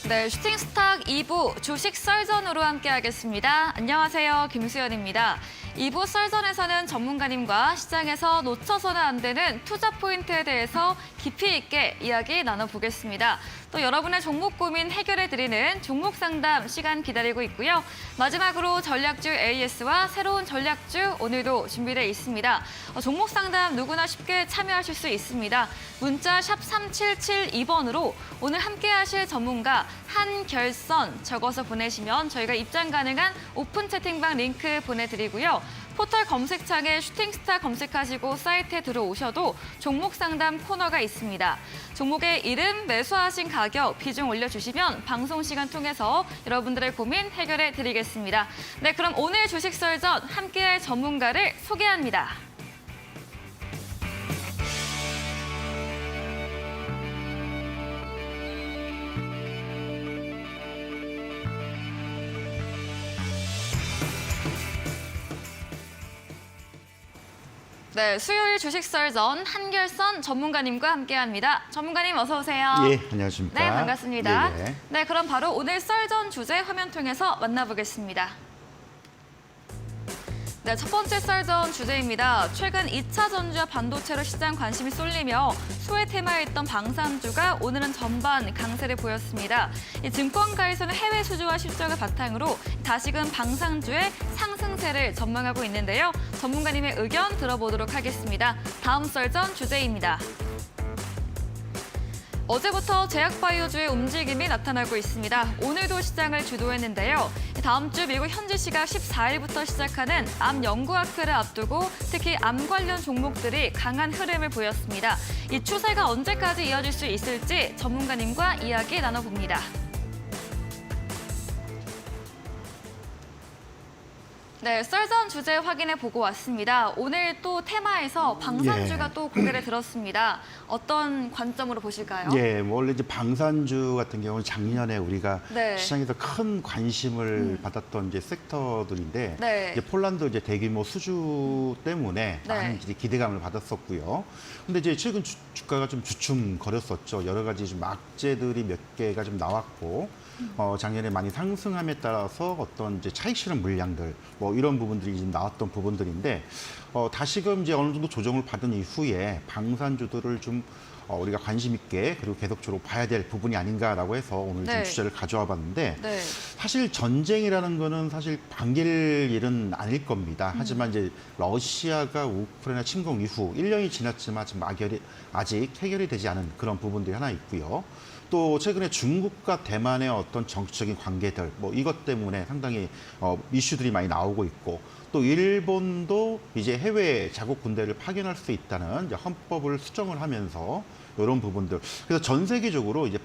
네, 슈팅스탁 2부 주식 썰전으로 함께하겠습니다. 안녕하세요, 김수연입니다. 2부 썰전에서는 전문가님과 시장에서 놓쳐서는 안 되는 투자 포인트에 대해서 깊이 있게 이야기 나눠보겠습니다. 또 여러분의 종목 고민 해결해드리는 종목 상담 시간 기다리고 있고요. 마지막으로 전략주 AS와 새로운 전략주 오늘도 준비되어 있습니다. 종목 상담 누구나 쉽게 참여하실 수 있습니다. 문자 샵 3772번으로 오늘 함께하실 전문가 한결선 적어서 보내시면 저희가 입장 가능한 오픈 채팅방 링크 보내드리고요. 포털 검색창에 슈팅스타 검색하시고 사이트에 들어오셔도 종목 상담 코너가 있습니다. 종목의 이름, 매수하신 가격, 비중 올려주시면 방송 시간 통해서 여러분들의 고민 해결해 드리겠습니다. 네, 그럼 오늘 주식 썰전 함께할 전문가를 소개합니다. 네, 수요일 주식 썰전 한결선 전문가님과 함께합니다. 전문가님 어서 오세요. 예, 안녕하십니까. 네, 반갑습니다. 예, 예. 네, 그럼 바로 오늘 썰전 주제 화면 통해서 만나보겠습니다. 네, 첫 번째 썰전 주제입니다. 최근 2차 전지와 반도체로 시장 관심이 쏠리며 소외 테마였던 방산주가 오늘은 전반 강세를 보였습니다. 이 증권가에서는 해외 수주와 실적을 바탕으로 다시금 방산주의 상승세를 전망하고 있는데요. 전문가님의 의견 들어보도록 하겠습니다. 다음 썰전 주제입니다. 어제부터 제약바이오주의 움직임이 나타나고 있습니다. 오늘도 시장을 주도했는데요. 다음 주 미국 현지 시각 14일부터 시작하는 암 연구학회를 앞두고 특히 암 관련 종목들이 강한 흐름을 보였습니다. 이 추세가 언제까지 이어질 수 있을지 전문가님과 이야기 나눠봅니다. 네, 썰전 주제 확인해 보고 왔습니다. 오늘 또 테마에서 방산주가 예. 또 고개를 들었습니다. 어떤 관점으로 보실까요? 예, 뭐 원래 이제 방산주 같은 경우는 작년에 우리가 네. 시장에서 큰 관심을 받았던 이제 섹터들인데 네. 이제 폴란드 이제 대규모 수주 때문에 네. 많은 이제 기대감을 받았었고요. 근데 이제 최근 주가가 좀 주춤거렸었죠. 여러 가지 좀 악재들이 몇 개가 좀 나왔고 작년에 많이 상승함에 따라서 어떤 이제 차익 실현 물량들 뭐 이런 부분들이 지금 나왔던 부분들인데 다시금 이제 어느 정도 조정을 받은 이후에 방산주들을 좀 우리가 관심 있게 그리고 계속적으로 봐야 될 부분이 아닌가라고 해서 오늘 네. 좀 주제를 가져와 봤는데 네. 사실 전쟁이라는 거는 사실 반길 일은 아닐 겁니다. 하지만 이제 러시아가 우크라이나 침공 이후 1년이 지났지만 지금 아직 해결이 되지 않은 그런 부분들이 하나 있고요. 또 최근에 중국과 대만의 어떤 정치적인 관계들 뭐 이것 때문에 상당히 이슈들이 많이 나오고 있고 또 일본도 이제 해외 자국 군대를 파견할 수 있다는 이제 헌법을 수정을 하면서 이런 부분들 그래서 전 세계적으로 이제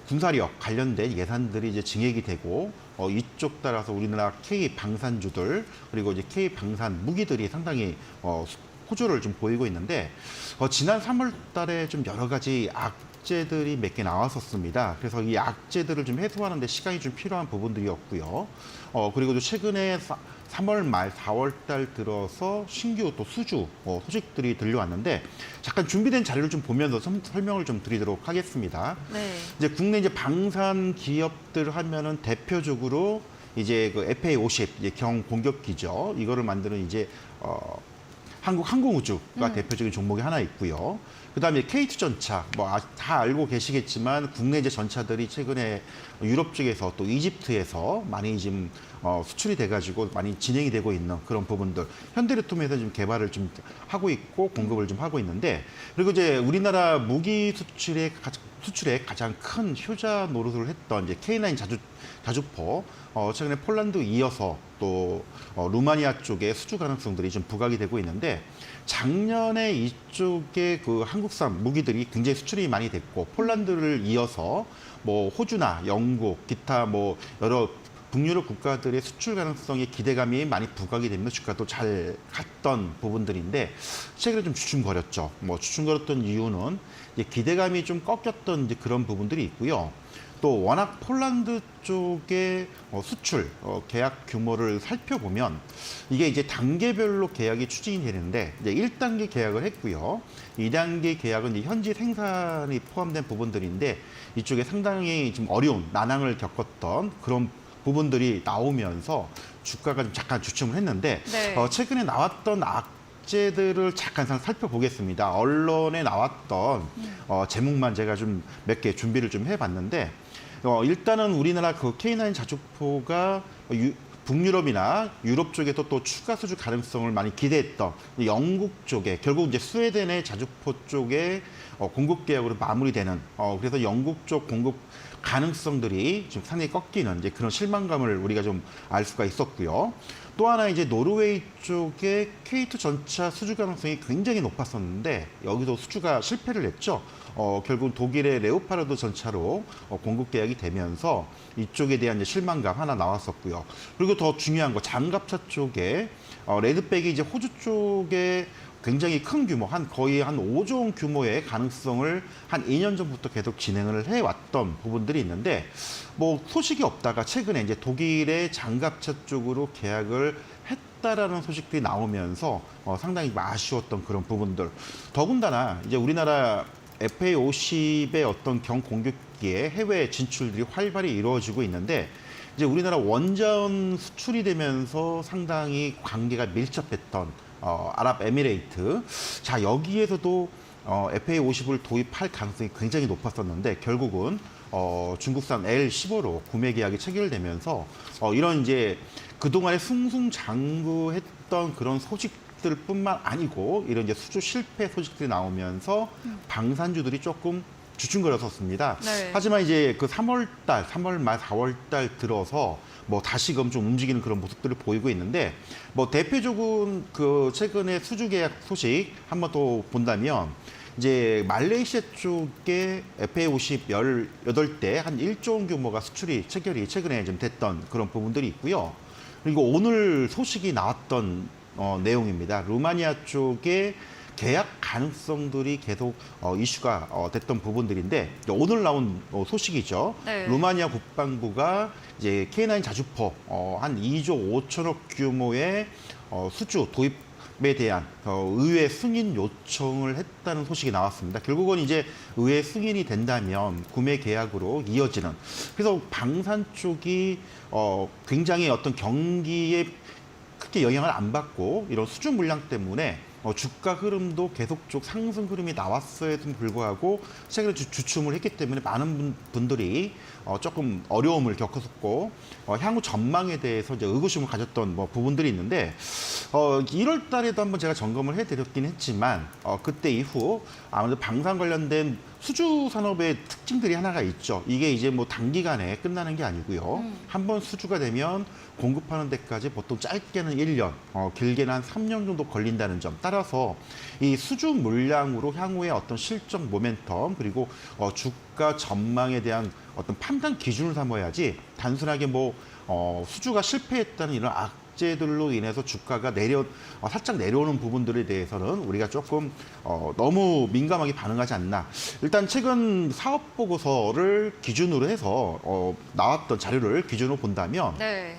군사력 관련된 예산들이 이제 증액이 되고 이쪽 따라서 우리나라 K 방산주들 그리고 이제 K 방산 무기들이 상당히 호조를 좀 보이고 있는데 지난 3월 달에 좀 여러 가지 악재들이 몇 개 나왔었습니다. 그래서 이 악재들을 좀 해소하는 데 시간이 좀 필요한 부분들이었고요. 그리고 또 최근에 3월 말 4월 달 들어서 신규 또 수주 소식들이 들려왔는데 잠깐 준비된 자료를 좀 보면서 설명을 좀 드리도록 하겠습니다. 네. 이제 국내 이제 방산 기업들 하면은 대표적으로 이제 그 FA50 이제 경공격기죠. 이거를 만드는 이제 한국 항공우주가 대표적인 종목이 하나 있고요. 그다음에 K2전차, 뭐 다 알고 계시겠지만 국내 이제 전차들이 최근에 유럽 쪽에서 또 이집트에서 많이 지금 수출이 돼가지고 많이 진행이 되고 있는 그런 부분들. 현대로톰에서 지금 개발을 좀 하고 있고 공급을 좀 하고 있는데 그리고 이제 우리나라 무기 수출에 가장 큰 효자 노릇을 했던 이제 K9 자주포 최근에 폴란드 이어서 또 루마니아 쪽에 수주 가능성들이 좀 부각이 되고 있는데 작년에 이쪽에 그 한국산 무기들이 굉장히 수출이 많이 됐고 폴란드를 이어서 뭐 호주나 영국 기타 뭐 여러 북유럽 국가들의 수출 가능성의 기대감이 많이 부각이 되면서 주가도 잘 갔던 부분들인데 최근에 좀 주춤거렸죠. 뭐 주춤거렸던 이유는 이제 기대감이 좀 꺾였던 이제 그런 부분들이 있고요. 또 워낙 폴란드 쪽의 수출 계약 규모를 살펴보면 이게 이제 단계별로 계약이 추진이 되는데 이제 1단계 계약을 했고요. 2단계 계약은 이제 현지 생산이 포함된 부분들인데 이쪽에 상당히 좀 어려운 난항을 겪었던 그런 부분들이 나오면서 주가가 좀 잠깐 주춤을 했는데 네. 최근에 나왔던 악재들을 잠깐 살펴보겠습니다. 언론에 나왔던 제목만 제가 좀 몇 개 준비를 좀 해봤는데 일단은 우리나라 그 K9 자주포가 북유럽이나 유럽 쪽에서 또 추가 수주 가능성을 많이 기대했던 영국 쪽에 결국 이제 스웨덴의 자주포 쪽에 공급 계약으로 마무리되는 그래서 영국 쪽 공급 가능성들이 좀 상당히 꺾이는 이제 그런 실망감을 우리가 좀 알 수가 있었고요. 또 하나 이제 노르웨이 쪽에 K2 전차 수주 가능성이 굉장히 높았었는데 여기서 수주가 실패를 했죠. 결국 독일의 레오파르드 전차로 공급 계약이 되면서 이쪽에 대한 이제 실망감 하나 나왔었고요. 그리고 더 중요한 거 장갑차 쪽에 레드백이 이제 호주 쪽에 굉장히 큰 규모, 거의 한 5조 원 규모의 가능성을 한 2년 전부터 계속 진행을 해왔던 부분들이 있는데, 뭐 소식이 없다가 최근에 이제 독일의 장갑차 쪽으로 계약을 했다라는 소식들이 나오면서 상당히 아쉬웠던 그런 부분들. 더군다나 이제 우리나라 FA50의 어떤 경공격기에 해외 진출들이 활발히 이루어지고 있는데, 이제 우리나라 원전 수출이 되면서 상당히 관계가 밀접했던 아랍에미레이트. 자, 여기에서도 FA50을 도입할 가능성이 굉장히 높았었는데 결국은 중국산 L15로 구매 계약이 체결되면서 이런 이제 그동안에 승승장구했던 그런 소식들뿐만 아니고 이런 이제 수주 실패 소식들이 나오면서 방산주들이 조금 주춤거렸었습니다. 네. 하지만 이제 그 3월 말 4월 달 들어서 뭐 다시금 좀 움직이는 그런 모습들을 보이고 있는데, 뭐 대표적인 그 최근에 수주 계약 소식 한번 또 본다면 이제 말레이시아 쪽에 FA50 18대 한 1조 원 규모가 수출이 체결이 최근에 좀 됐던 그런 부분들이 있고요. 그리고 오늘 소식이 나왔던 내용입니다. 루마니아 쪽에 계약 가능성들이 계속 이슈가 됐던 부분들인데 오늘 나온 소식이죠. 네. 루마니아 국방부가 이제 K9 자주포 한 2조 5천억 규모의 수주 도입에 대한 의회 승인 요청을 했다는 소식이 나왔습니다. 결국은 이제 의회 승인이 된다면 구매 계약으로 이어지는. 그래서 방산 쪽이 굉장히 어떤 경기에 크게 영향을 안 받고 이런 수주 물량 때문에 주가 흐름도 계속적 상승 흐름이 나왔어에도 불구하고 최근에 주춤을 했기 때문에 많은 분들이 조금 어려움을 겪었었고 향후 전망에 대해서 이제 의구심을 가졌던 뭐 부분들이 있는데 1월 달에도 한번 제가 점검을 해드렸긴 했지만 그때 이후 아무래도 방산 관련된 수주 산업의 특징들이 하나가 있죠. 이게 이제 뭐 단기간에 끝나는 게 아니고요. 한번 수주가 되면 공급하는 데까지 보통 짧게는 1년, 길게는 한 3년 정도 걸린다는 점. 따라서 이 수주 물량으로 향후에 어떤 실적 모멘텀 그리고 주가 전망에 대한 어떤 판단 기준을 삼아야지 단순하게 뭐 수주가 실패했다는 이런 악재들로 인해서 주가가 살짝 내려오는 부분들에 대해서는 우리가 조금 너무 민감하게 반응하지 않나. 일단 최근 사업 보고서를 기준으로 해서 나왔던 자료를 기준으로 본다면 네.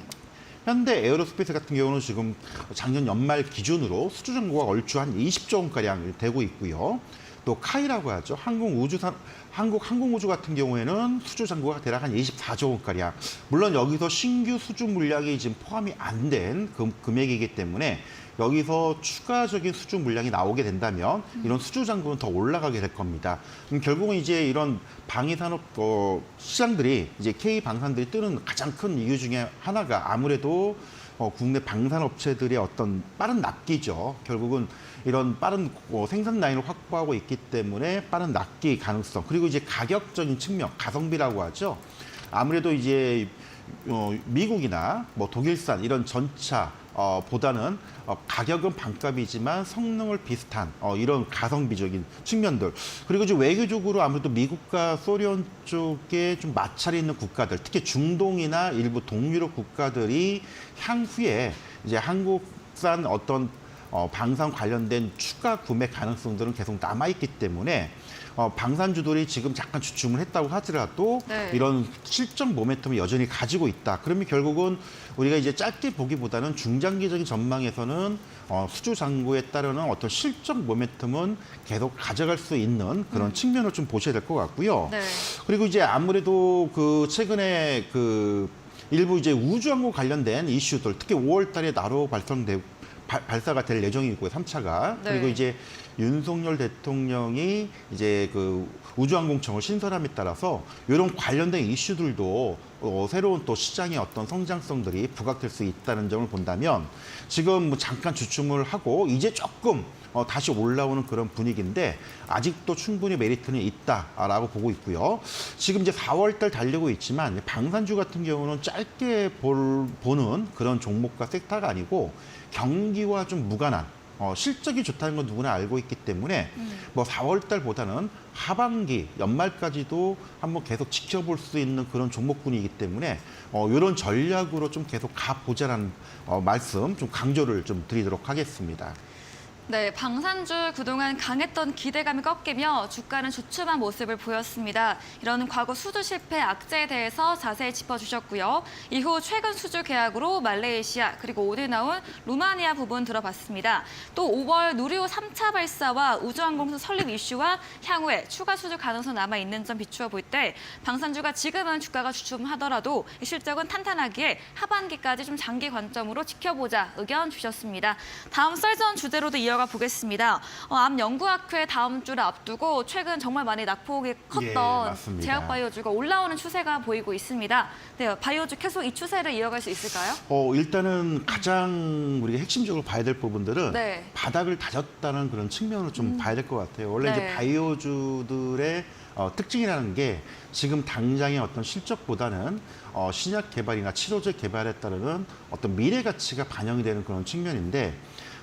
현대 에어로스페이스 같은 경우는 지금 작년 연말 기준으로 수주 잔고가 얼추 한 20조 원가량 되고 있고요. 또 카이라고 하죠. 한국 항공우주 같은 경우에는 수주 잔고가 대략 한 24조 원가량. 물론 여기서 신규 수주 물량이 지금 포함이 안 된 금액이기 때문에 여기서 추가적인 수주 물량이 나오게 된다면 이런 수주 잔고는 더 올라가게 될 겁니다. 결국은 이제 이런 방위산업 시장들이 이제 K 방산들이 뜨는 가장 큰 이유 중에 하나가 아무래도 국내 방산업체들의 어떤 빠른 납기죠. 결국은 이런 빠른 생산 라인을 확보하고 있기 때문에 빠른 납기 가능성 그리고 이제 가격적인 측면 가성비라고 하죠. 아무래도 이제 미국이나 뭐 독일산 이런 전차 보다는 가격은 반값이지만 성능을 비슷한 이런 가성비적인 측면들 그리고 이제 외교적으로 아무래도 미국과 소련 쪽에 좀 마찰이 있는 국가들 특히 중동이나 일부 동유럽 국가들이 향후에 이제 한국산 어떤 방산 관련된 추가 구매 가능성들은 계속 남아있기 때문에 방산주들이 지금 잠깐 주춤을 했다고 하더라도 네. 이런 실적 모멘텀을 여전히 가지고 있다. 그러면 결국은 우리가 이제 짧게 보기보다는 중장기적인 전망에서는 수주 잔고에 따르는 어떤 실적 모멘텀은 계속 가져갈 수 있는 그런 측면을 좀 보셔야 될 것 같고요. 네. 그리고 이제 아무래도 그 최근에 그 일부 이제 우주항공 관련된 이슈들, 특히 5월 달에 나로 발사가 될 예정이고요, 3차가. 네. 그리고 이제 윤석열 대통령이 이제 그 우주항공청을 신설함에 따라서 이런 관련된 이슈들도 새로운 또 시장의 어떤 성장성들이 부각될 수 있다는 점을 본다면 지금 뭐 잠깐 주춤을 하고 이제 조금 다시 올라오는 그런 분위기인데 아직도 충분히 메리트는 있다라고 보고 있고요. 지금 이제 4월 달 달리고 있지만 방산주 같은 경우는 짧게 보는 그런 종목과 섹터가 아니고 경기와 좀 무관한 실적이 좋다는 건 누구나 알고 있기 때문에 뭐 4월 달보다는 하반기, 연말까지도 한번 계속 지켜볼 수 있는 그런 종목군이기 때문에 이런 전략으로 좀 계속 가보자라는 말씀 좀 강조를 좀 드리도록 하겠습니다. 네, 방산주 그동안 강했던 기대감이 꺾이며 주가는 주춤한 모습을 보였습니다. 이런 과거 수주 실패 악재에 대해서 자세히 짚어주셨고요. 이후 최근 수주 계약으로 말레이시아 그리고 오늘 나온 루마니아 부분 들어봤습니다. 또 5월 누리호 3차 발사와 우주항공선 설립 이슈와 향후에 추가 수주 가능성 남아있는 점 비추어 볼 때 방산주가 지금은 주가가 주춤하더라도 실적은 탄탄하기에 하반기까지 좀 장기 관점으로 지켜보자 의견 주셨습니다. 다음 썰전 주제로도 이어가 보겠습니다. 암연구학회 다음 주를 앞두고 최근 정말 많이 낙폭이 컸던 맞습니다. 제약바이오주가 올라오는 추세가 보이고 있습니다. 네, 바이오주 계속 이 추세를 이어갈 수 있을까요? 일단은 가장 우리가 핵심적으로 봐야 될 부분들은 네. 바닥을 다졌다는 그런 측면을 좀 봐야 될 것 같아요. 원래 네. 이제 바이오주들의 특징이라는 게 지금 당장의 어떤 실적보다는 신약 개발이나 치료제 개발에 따르는 어떤 미래 가치가 반영이 되는 그런 측면인데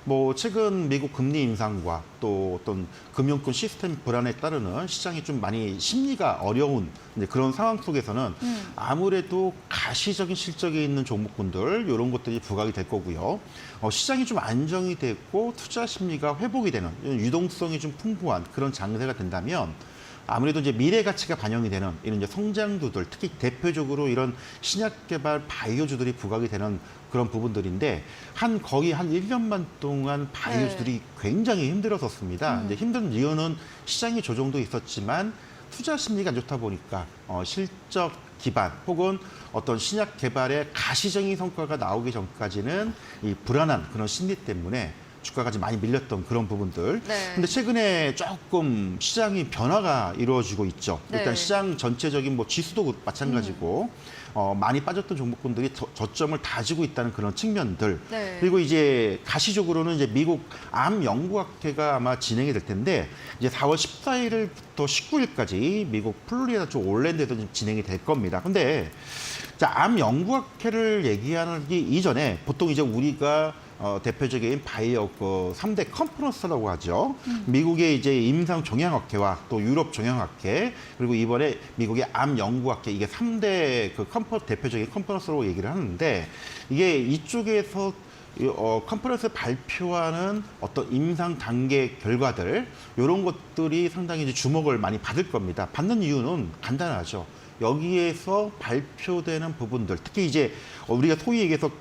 뭐 최근 미국 금리 인상과 또 어떤 금융권 시스템 불안에 따르는 시장이 좀 많이 심리가 어려운 이제 그런 상황 속에서는 아무래도 가시적인 실적이 있는 종목군들 이런 것들이 부각이 될 거고요. 시장이 좀 안정이 됐고 투자 심리가 회복이 되는 유동성이 좀 풍부한 그런 장세가 된다면 아무래도 이제 미래 가치가 반영이 되는 이런 이제 성장주들, 특히 대표적으로 이런 신약 개발 바이오주들이 부각이 되는 그런 부분들인데 거의 한 1년만 동안 바이오주들이 굉장히 힘들었었습니다. 이제 힘든 이유는 시장이 조정도 있었지만 투자 심리가 안 좋다 보니까 실적 기반 혹은 어떤 신약 개발의 가시적인 성과가 나오기 전까지는 이 불안한 그런 심리 때문에 주가가 좀 많이 밀렸던 그런 부분들. 네. 근데 최근에 조금 시장이 변화가 이루어지고 있죠. 네. 일단 시장 전체적인 뭐 지수도 마찬가지고 많이 빠졌던 종목군들이 저점을 다지고 있다는 그런 측면들. 네. 그리고 이제 가시적으로는 이제 미국 암 연구학회가 아마 진행이 될 텐데 이제 4월 14일부터 19일까지 미국 플로리다 주 올랜드에서 좀 진행이 될 겁니다. 근데 자, 암 연구학회를 얘기하기 이전에 보통 이제 우리가 대표적인 바이오 3대 컨퍼런스라고 하죠. 미국의 이제 임상 종양학회와 또 유럽 종양학회 그리고 이번에 미국의 암 연구학회 이게 3대 대표적인 컨퍼런스라고 얘기를 하는데 이게 이쪽에서 컨퍼런스 발표하는 어떤 임상 단계 결과들 이런 것들이 상당히 이제 주목을 많이 받을 겁니다. 받는 이유는 간단하죠. 여기에서 발표되는 부분들, 특히 이제 우리가 소위 얘기해서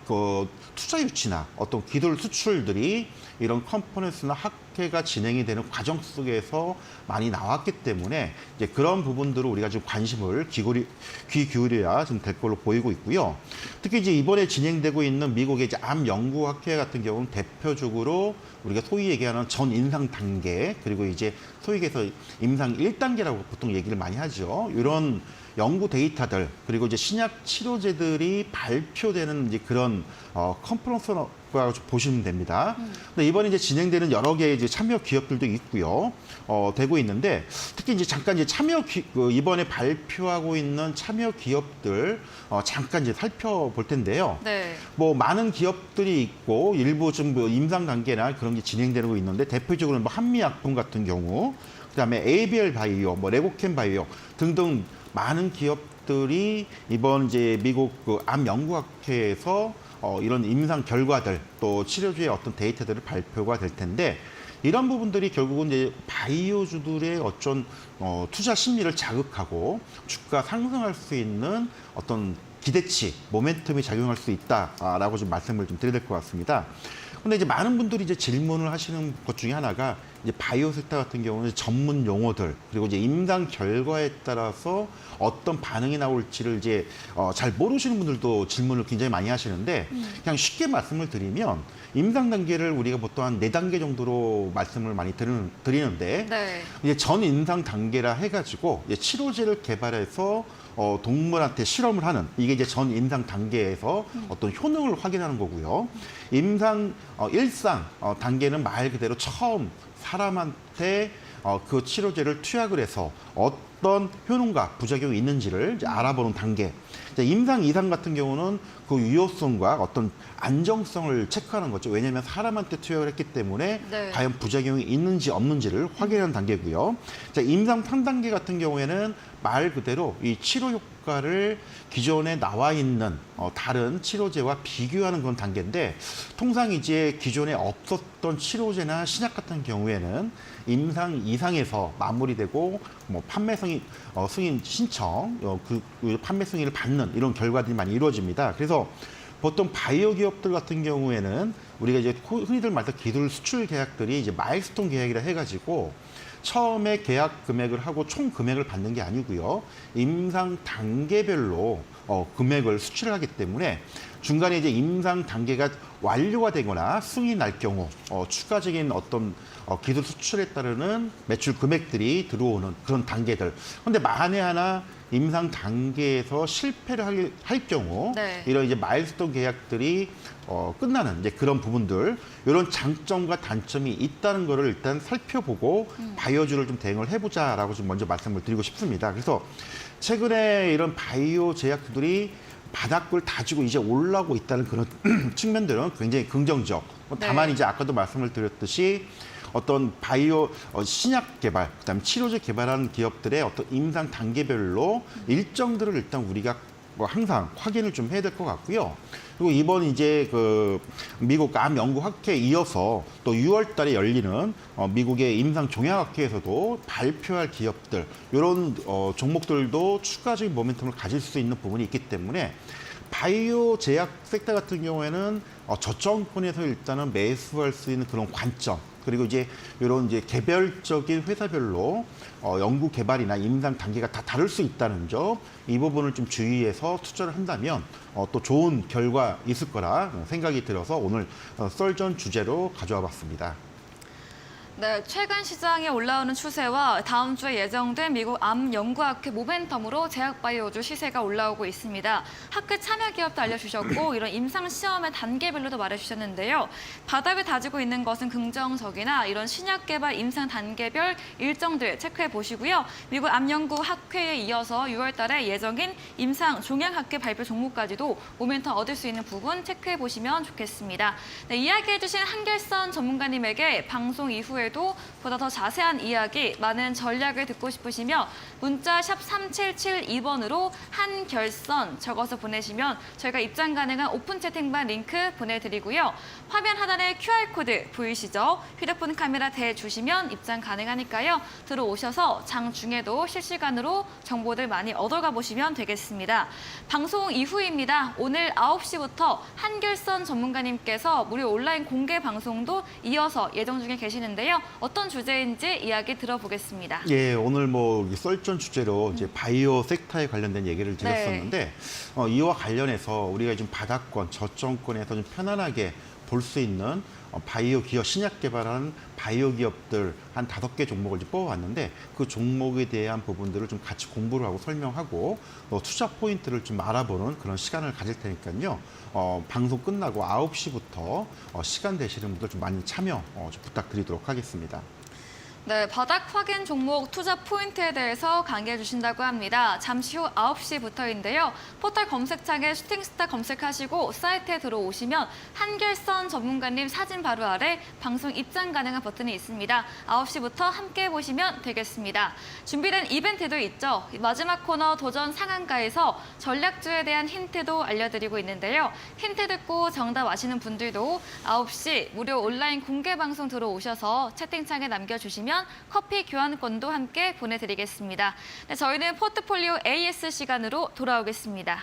투자 유치나 어떤 기술 수출들이 이런 컨퍼런스나 학회가 진행이 되는 과정 속에서 많이 나왔기 때문에 이제 그런 부분들을 우리가 좀 관심을 귀 기울여야 좀 될 걸로 보이고 있고요. 특히 이제 이번에 진행되고 있는 미국의 이제 암 연구학회 같은 경우는 대표적으로 우리가 소위 얘기하는 전 임상 단계 그리고 이제 소위 얘기해서 임상 1단계라고 보통 얘기를 많이 하죠. 이런 연구 데이터들 그리고 이제 신약 치료제들이 발표되는 이제 그런 컨퍼런스라고 보시면 됩니다. 근데 이번에 이제 진행되는 여러 개의 이제 참여 기업들도 있고요, 되고 있는데 특히 이제 잠깐 이제 이번에 발표하고 있는 참여 기업들 잠깐 이제 살펴볼 텐데요. 네. 뭐 많은 기업들이 있고 일부 좀 뭐 임상 단계나 그런 게 진행되고 있는데 대표적으로 뭐 한미약품 같은 경우, 그다음에 ABL 바이오, 뭐 레고캠 바이오 등등 많은 기업들이 이번 이제 미국 암 연구학회에서 이런 임상 결과들 또 치료주의 어떤 데이터들을 발표가 될 텐데 이런 부분들이 결국은 이제 바이오주들의 어떤 투자 심리를 자극하고 주가 상승할 수 있는 어떤 기대치, 모멘텀이 작용할 수 있다라고 좀 말씀을 좀 드려야 될 것 같습니다. 근데 이제 많은 분들이 이제 질문을 하시는 것 중에 하나가 이제 바이오 섹터 같은 경우는 전문 용어들 그리고 이제 임상 결과에 따라서 어떤 반응이 나올지를 이제 잘 모르시는 분들도 질문을 굉장히 많이 하시는데 그냥 쉽게 말씀을 드리면 임상 단계를 우리가 보통 한 4단계 정도로 말씀을 많이 드리는데 네. 이제 전 임상 단계라 해가지고 이제 치료제를 개발해서 동물한테 실험을 하는 이게 이제 전 임상 단계에서 어떤 효능을 확인하는 거고요. 임상 일상 단계는 말 그대로 처음 사람한테 그 치료제를 투약을 해서 어떤 효능과 부작용이 있는지를 이제 알아보는 단계. 이제 임상 이상 같은 경우는 그 유효성과 어떤 안정성을 체크하는 거죠. 왜냐하면 사람한테 투약을 했기 때문에 네. 과연 부작용이 있는지 없는지를 확인하는 단계고요. 자, 임상 3단계 같은 경우에는 말 그대로 이 치료 효과를 기존에 나와 있는 다른 치료제와 비교하는 그런 단계인데 통상 이제 기존에 없었던 치료제나 신약 같은 경우에는 임상 이상에서 마무리되고 뭐 판매 승인 신청, 그 판매 승인을 받는 이런 결과들이 많이 이루어집니다. 그래서 보통 바이오 기업들 같은 경우에는 우리가 이제 흔히들 말하는 기술 수출 계약들이 이제 마일스톤 계약이라 해가지고 처음에 계약 금액을 하고 총 금액을 받는 게 아니고요. 임상 단계별로 금액을 수출을 하기 때문에 중간에 이제 임상 단계가 완료가 되거나 승인이 날 경우 추가적인 어떤 기술 수출에 따르는 매출 금액들이 들어오는 그런 단계들. 그런데 만에 하나 임상 단계에서 실패를 할 경우 네. 이런 이제 마일스톤 계약들이 끝나는 이제 그런 부분들 이런 장점과 단점이 있다는 거를 일단 살펴보고 바이오주를 좀 대응을 해보자라고 좀 먼저 말씀을 드리고 싶습니다. 그래서 최근에 이런 바이오 제약들이 바닥을 다지고 이제 올라오고 있다는 그런 측면들은 굉장히 긍정적. 다만 네. 이제 아까도 말씀을 드렸듯이 어떤 바이오 신약 개발, 그다음에 치료제 개발하는 기업들의 어떤 임상 단계별로 일정들을 일단 우리가 뭐 항상 확인을 좀 해야 될 것 같고요. 그리고 이번 이제 그 미국 암 연구학회에 이어서 또 6월 달에 열리는 미국의 임상 종양학회에서도 발표할 기업들 이런 종목들도 추가적인 모멘텀을 가질 수 있는 부분이 있기 때문에 바이오 제약 섹터 같은 경우에는 저점권에서 일단은 매수할 수 있는 그런 관점 그리고 이제 이런 이제 개별적인 회사별로 연구 개발이나 임상 단계가 다 다를 수 있다는 점, 이 부분을 좀 주의해서 투자를 한다면 또 좋은 결과 있을 거라 생각이 들어서 오늘 썰전 주제로 가져와 봤습니다. 네, 최근 시장에 올라오는 추세와 다음 주에 예정된 미국 암 연구학회 모멘텀으로 제약바이오주 시세가 올라오고 있습니다. 학회 참여 기업도 알려주셨고 이런 임상 시험의 단계별로도 말해주셨는데요. 바닥을 다지고 있는 것은 긍정적이나 이런 신약 개발 임상 단계별 일정들 체크해 보시고요. 미국 암 연구학회에 이어서 6월 달에 예정인 임상 종양학회 발표 종목까지도 모멘텀 얻을 수 있는 부분 체크해 보시면 좋겠습니다. 네, 이야기해 주신 한결선 전문가님에게 방송 이후에 도 보다 더 자세한 이야기, 많은 전략을 듣고 싶으시며 문자 샵 3772번으로 한결선 적어서 보내시면 저희가 입장 가능한 오픈 채팅방 링크 보내드리고요. 화면 하단에 QR코드 보이시죠? 휴대폰 카메라 대주시면 입장 가능하니까요. 들어오셔서 장중에도 실시간으로 정보들 많이 얻어가 보시면 되겠습니다. 방송 이후입니다. 오늘 9시부터 한결선 전문가님께서 무료 온라인 공개 방송도 이어서 예정 중에 계시는데요. 어떤 주제인지 이야기 들어보겠습니다. 예, 오늘 뭐 썰전 주제로 이제 바이오 섹터에 관련된 얘기를 드렸었는데 이와 관련해서 우리가 좀 바닥권, 저점권에서 좀 편안하게 볼 수 있는 바이오 기업, 신약 개발한 바이오 기업들 한 5개 종목을 좀 뽑아왔는데 그 종목에 대한 부분들을 좀 같이 공부를 하고 설명하고 투자 포인트를 좀 알아보는 그런 시간을 가질 테니까요. 방송 끝나고 9시부터 시간 되시는 분들 좀 많이 참여 좀 부탁드리도록 하겠습니다. 네, 바닥 확인 종목 투자 포인트에 대해서 강의해 주신다고 합니다. 잠시 후 9시부터인데요. 포털 검색창에 슈팅스타 검색하시고 사이트에 들어오시면 한결선 전문가님 사진 바로 아래 방송 입장 가능한 버튼이 있습니다. 9시부터 함께 보시면 되겠습니다. 준비된 이벤트도 있죠. 마지막 코너 도전 상한가에서 전략주에 대한 힌트도 알려드리고 있는데요. 힌트 듣고 정답 아시는 분들도 9시 무료 온라인 공개 방송 들어오셔서 채팅창에 남겨주시면 커피 교환권도 함께 보내드리겠습니다. 네, 저희는 포트폴리오 AS 시간으로 돌아오겠습니다.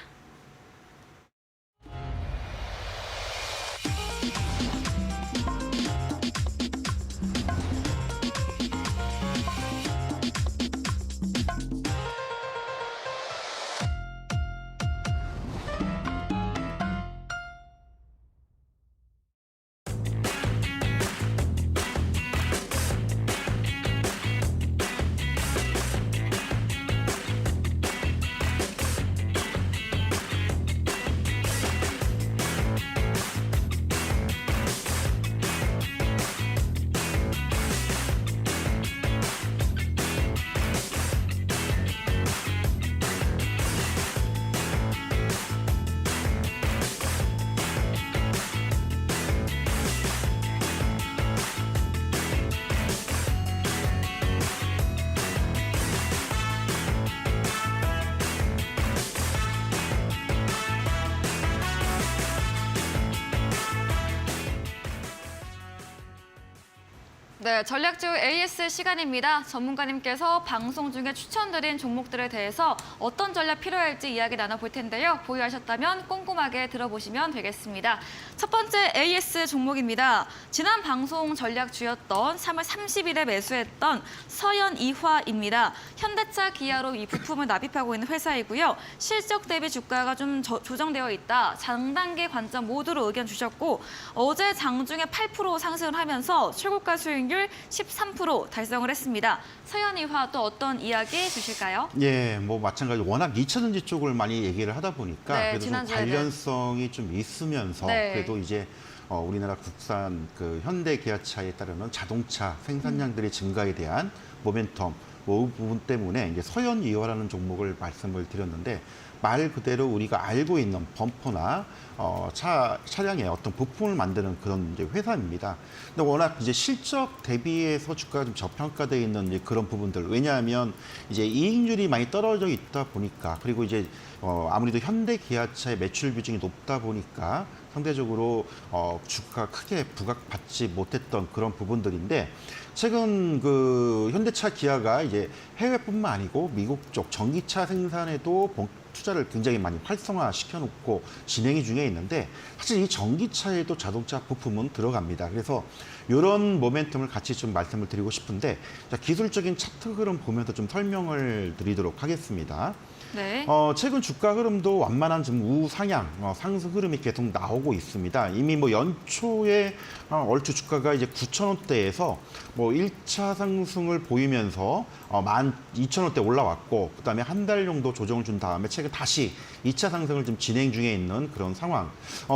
네, 전략주 AS 시간입니다. 전문가님께서 방송 중에 추천드린 종목들에 대해서 어떤 전략 필요할지 이야기 나눠볼 텐데요. 보유하셨다면 꼼꼼하게 들어보시면 되겠습니다. 첫 번째 AS 종목입니다. 지난 방송 전략주였던 3월 30일에 매수했던 서현이화입니다. 현대차, 기아로 이 부품을 납입하고 있는 회사이고요. 실적 대비 주가가 좀 조정되어 있다. 장단기 관점 모두로 의견 주셨고 어제 장중에 8% 상승을 하면서 최고가 수익률 13% 달성을 했습니다. 서현이화 또 어떤 이야기 주실까요? 예, 뭐 마찬가지로 워낙 2차전지 쪽을 많이 얘기를 하다 보니까 네, 그래도 좀 관련성이 좀 있으면서 네. 그래도 이제 우리나라 국산 그 현대 기아차에 따르는 자동차 생산량들의 증가에 대한 모멘텀 뭐 부분 때문에 이제 서현이화라는 종목을 말씀을 드렸는데 말 그대로 우리가 알고 있는 범퍼나 차량의 어떤 부품을 만드는 그런 이제 회사입니다. 근데 워낙 이제 실적 대비해서 주가가 좀 저평가되어 있는 이제 그런 부분들. 왜냐하면 이제 이익률이 많이 떨어져 있다 보니까 그리고 이제 아무래도 현대 기아차의 매출 비중이 높다 보니까 상대적으로 주가가 크게 부각받지 못했던 그런 부분들인데 최근 그 현대차 기아가 이제 해외뿐만 아니고 미국 쪽 전기차 생산에도 투자를 굉장히 많이 활성화시켜 놓고 진행이 중에 있는데 사실 이 전기차에도 자동차 부품은 들어갑니다. 그래서 이런 모멘텀을 같이 좀 말씀을 드리고 싶은데 자, 기술적인 차트 흐름 보면서 좀 설명을 드리도록 하겠습니다. 네. 최근 주가 흐름도 완만한 좀 우상향, 상승 흐름이 계속 나오고 있습니다. 이미 뭐 연초에 얼추 주가가 이제 9,000원대에서 뭐 1차 상승을 보이면서 12,000원대 올라왔고 그다음에 한 달 정도 조정을 준 다음에 최근 다시 2차 상승을 좀 진행 중에 있는 그런 상황.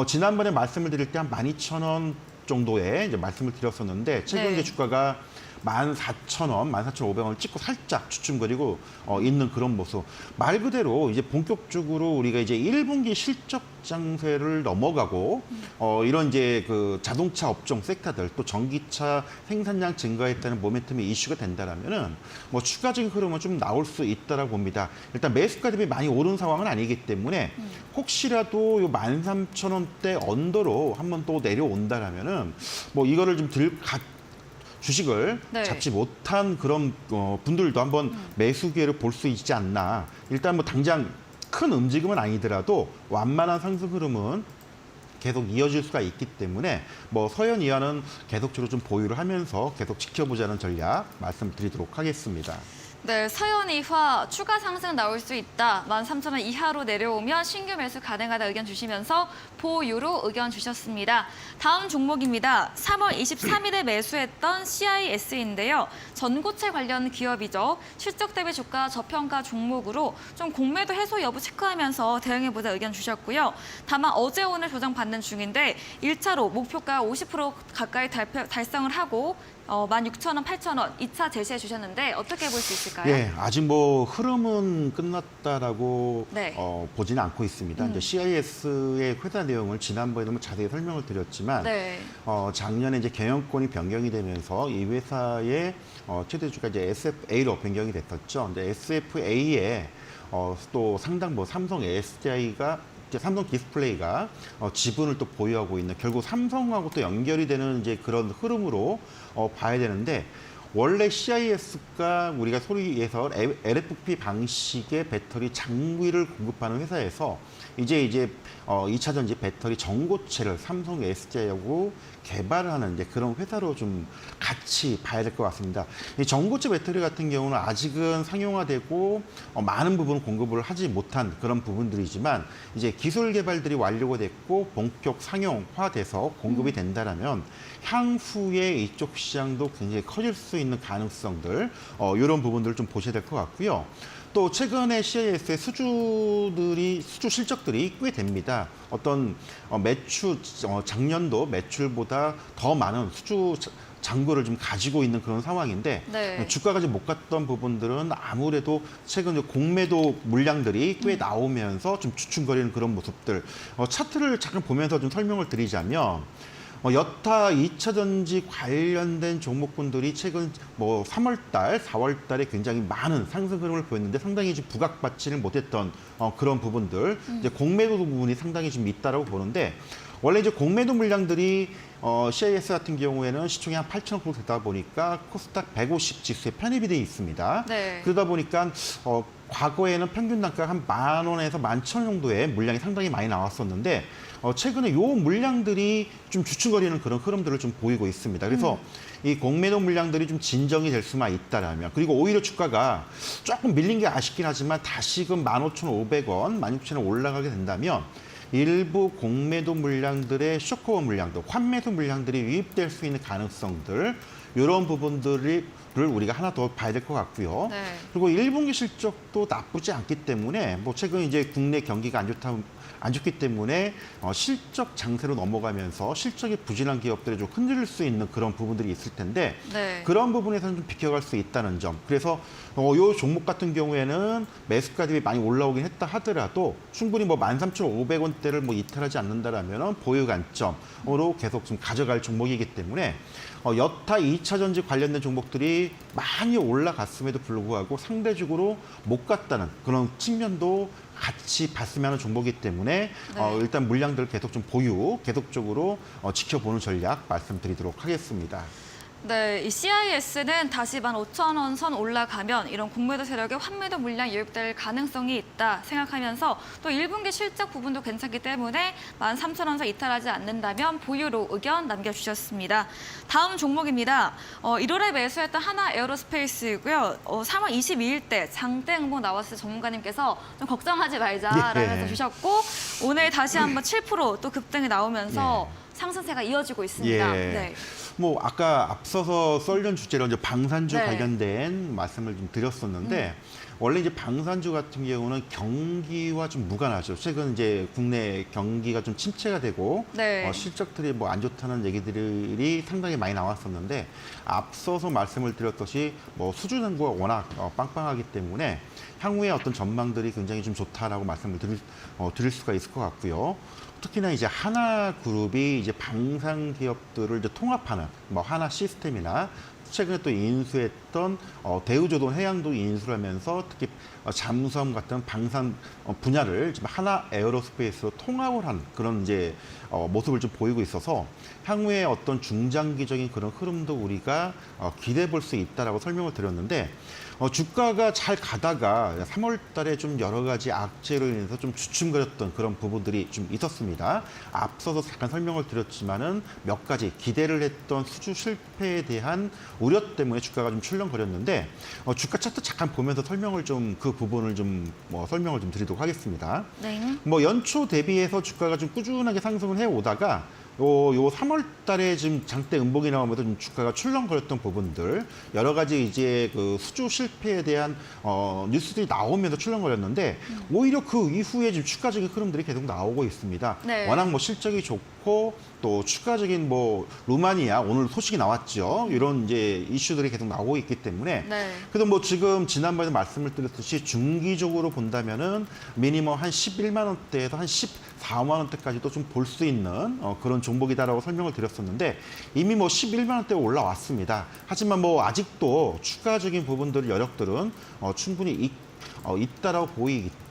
지난번에 말씀을 드릴 때 한 12,000원 정도에 이제 말씀을 드렸었는데 최근 네. 이제 주가가 14,000원, 14,500원을 찍고 살짝 주춤거리고 있는 그런 모습. 말 그대로 이제 본격적으로 우리가 이제 1분기 실적 장세를 넘어가고 이런 이제 그 자동차 업종 섹터들 또 전기차 생산량 증가에 따른 모멘텀이 이슈가 된다라면은 뭐 추가적인 흐름은 좀 나올 수 있다라고 봅니다. 일단 매수가 대비 많이 오른 상황은 아니기 때문에 혹시라도 요 13,000원대 언더로 한번 또 내려온다라면은 뭐 이거를 좀 주식을 네. 잡지 못한 그런 분들도 한번 매수 기회를 볼 수 있지 않나. 일단 뭐 당장 큰 움직임은 아니더라도 완만한 상승 흐름은 계속 이어질 수가 있기 때문에 뭐 서현이화는 계속적으로 좀 보유를 하면서 계속 지켜보자는 전략 말씀드리도록 하겠습니다. 네, 서현이화 추가 상승 나올 수 있다. 13,000원 이하로 내려오면 신규 매수 가능하다 의견 주시면서 보유로 의견 주셨습니다. 다음 종목입니다. 3월 23일에 매수했던 CIS인데요. 전고체 관련 기업이죠. 실적 대비 주가 저평가 종목으로 좀 공매도 해소 여부 체크하면서 대응해보자 의견 주셨고요. 다만 어제 오늘 조정받는 중인데 1차로 목표가 50% 가까이 달성을 하고 16,000원, 8,000원 2차 제시해 주셨는데 어떻게 볼 수 있을까요? 예, 아직 뭐 흐름은 끝났다라고 네. 보지는 않고 있습니다. 이제 CIS의 회사 내용을 지난번에도 뭐 자세히 설명을 드렸지만 네. 작년에 이제 경영권이 변경이 되면서 이 회사의 최대주가 이제 SFA로 변경이 됐었죠. 근데 SFA에 또 상당 뭐 삼성 SDI가 삼성 디스플레이가 지분을 또 보유하고 있는 결국 삼성하고 또 연결이 되는 이제 그런 흐름으로 봐야 되는데 원래 CIS가 우리가 소리에서 LFP 방식의 배터리 장비를 공급하는 회사에서 이제 2차 전지 배터리 전고체를 삼성 SDI하고 개발하는 이제 그런 회사로 좀 같이 봐야 될 것 같습니다. 이 전고체 배터리 같은 경우는 아직은 상용화되고 많은 부분 공급을 하지 못한 그런 부분들이지만 이제 기술 개발들이 완료가 됐고 본격 상용화돼서 공급이 된다라면 향후에 이쪽 시장도 굉장히 커질 수 있는 가능성들 이런 부분들을 좀 보셔야 될 것 같고요. 또 최근에 CIS의 수주 실적들이 꽤 됩니다. 어떤 매출 작년도 매출보다 더 많은 수주 잔고를 좀 가지고 있는 그런 상황인데 네. 주가가 좀 못 갔던 부분들은 아무래도 최근 공매도 물량들이 꽤 나오면서 좀 주춤거리는 그런 모습들. 차트를 잠깐 보면서 좀 설명을 드리자면 여타 2차 전지 관련된 종목군들이 최근 뭐 3월달, 4월달에 굉장히 많은 상승 흐름을 보였는데 상당히 좀 부각받지를 못했던 그런 부분들, 이제 공매도 부분이 상당히 좀 있다라고 보는데 원래 이제 공매도 물량들이 CIS 같은 경우에는 시총이 한 8천억 정도 되다 보니까 코스닥 150 지수에 편입이 되어 있습니다. 네. 그러다 보니까 과거에는 평균 단가가 한 10,000원에서 11,000원 정도의 물량이 상당히 많이 나왔었는데 최근에 요 물량들이 좀 주춤거리는 그런 흐름들을 좀 보이고 있습니다. 그래서 이 공매도 물량들이 좀 진정이 될 수만 있다라면 그리고 오히려 주가가 조금 밀린 게 아쉽긴 하지만 다시금 15,500원, 16,000원 올라가게 된다면 일부 공매도 물량들의 쇼크업 물량도, 환매도 물량들이 유입될 수 있는 가능성들 이런 부분들을 우리가 하나 더 봐야 될 것 같고요. 네. 그리고 1분기 실적도 나쁘지 않기 때문에 뭐 최근 이제 국내 경기가 안 좋기 때문에 실적 장세로 넘어가면서 실적이 부진한 기업들이 좀 흔들릴 수 있는 그런 부분들이 있을 텐데 네. 그런 부분에서는 좀 비켜갈 수 있다는 점. 그래서 이 종목 같은 경우에는 매수가 대비 많이 올라오긴 했다 하더라도 충분히 뭐 13,500원대를 뭐 이탈하지 않는다라면 보유 관점으로 계속 좀 가져갈 종목이기 때문에 여타 2차 전지 관련된 종목들이 많이 올라갔음에도 불구하고 상대적으로 못 갔다는 그런 측면도 같이 봤으면 하는 종목이기 때문에 네. 일단 물량들 계속 좀 보유, 계속적으로 지켜보는 전략 말씀드리도록 하겠습니다. 네, 이 CIS는 다시 15,000원 선 올라가면 이런 공매도 세력의 환매도 물량 유입될 가능성이 있다 생각하면서 또 1분기 실적 부분도 괜찮기 때문에 13,000원 선 이탈하지 않는다면 보유로 의견 남겨주셨습니다. 다음 종목입니다. 1월에 매수했던 하나 에어로스페이스이고요. 3월 22일 때 장대 응모 나왔을 때 전문가님께서 좀 걱정하지 말자라고 예. 해서 주셨고 오늘 다시 한번 7%또 급등이 나오면서 상승세가 이어지고 있습니다. 예. 네. 뭐 아까 앞서서 썰전 주제로 이제 방산주 네. 관련된 말씀을 좀 드렸었는데 원래 이제 방산주 같은 경우는 경기와 좀 무관하죠. 최근 이제 국내 경기가 좀 침체가 되고 네. 실적들이 뭐 안 좋다는 얘기들이 상당히 많이 나왔었는데 앞서서 말씀을 드렸듯이 뭐 수주 잔고가 워낙 빵빵하기 때문에 향후에 어떤 전망들이 굉장히 좀 좋다라고 말씀을 드릴 수가 있을 것 같고요. 특히나 이제 하나그룹이 이제 방산 기업들을 이제 통합하는 뭐 하나 시스템이나 최근에 또 인수했던 대우조선 해양도 인수를 하면서 특히 잠수함 같은 방산 분야를 지금 하나 에어로스페이스로 통합을 한 그런 이제 모습을 좀 보이고 있어서 향후에 어떤 중장기적인 그런 흐름도 우리가 기대해 볼 수 있다라고 설명을 드렸는데 주가가 잘 가다가 3월 달에 좀 여러 가지 악재로 인해서 좀 주춤거렸던 그런 부분들이 좀 있었습니다. 앞서서 잠깐 설명을 드렸지만은 몇 가지 기대를 했던 수주 실패에 대한 우려 때문에 주가가 좀 출렁거렸는데 주가 차트 잠깐 보면서 설명을 좀 그 부분을 좀 설명을 좀 드리도록 하겠습니다. 네. 뭐 연초 대비해서 주가가 좀 꾸준하게 상승을 해 오다가 요 3월 달에 지금 장대 음봉이 나오면서 좀 주가가 출렁거렸던 부분들, 여러 가지 이제 그 수주 실패에 대한 뉴스들이 나오면서 출렁거렸는데, 오히려 그 이후에 지금 추가적인 흐름들이 계속 나오고 있습니다. 네. 워낙 뭐 실적이 좋고, 또 추가적인 뭐 루마니아 오늘 소식이 나왔죠. 이런 이제 이슈들이 계속 나오고 있기 때문에. 네. 그래도 뭐 지금 지난번에 말씀을 드렸듯이 중기적으로 본다면은 미니멈 한 11만 원대에서 한 14만 원대까지도 좀 볼 수 있는 그런 종목이다라고 설명을 드렸었는데, 이미 뭐 11만 원대 올라왔습니다. 하지만 뭐 아직도 추가적인 부분들 여력들은 충분히 있다라고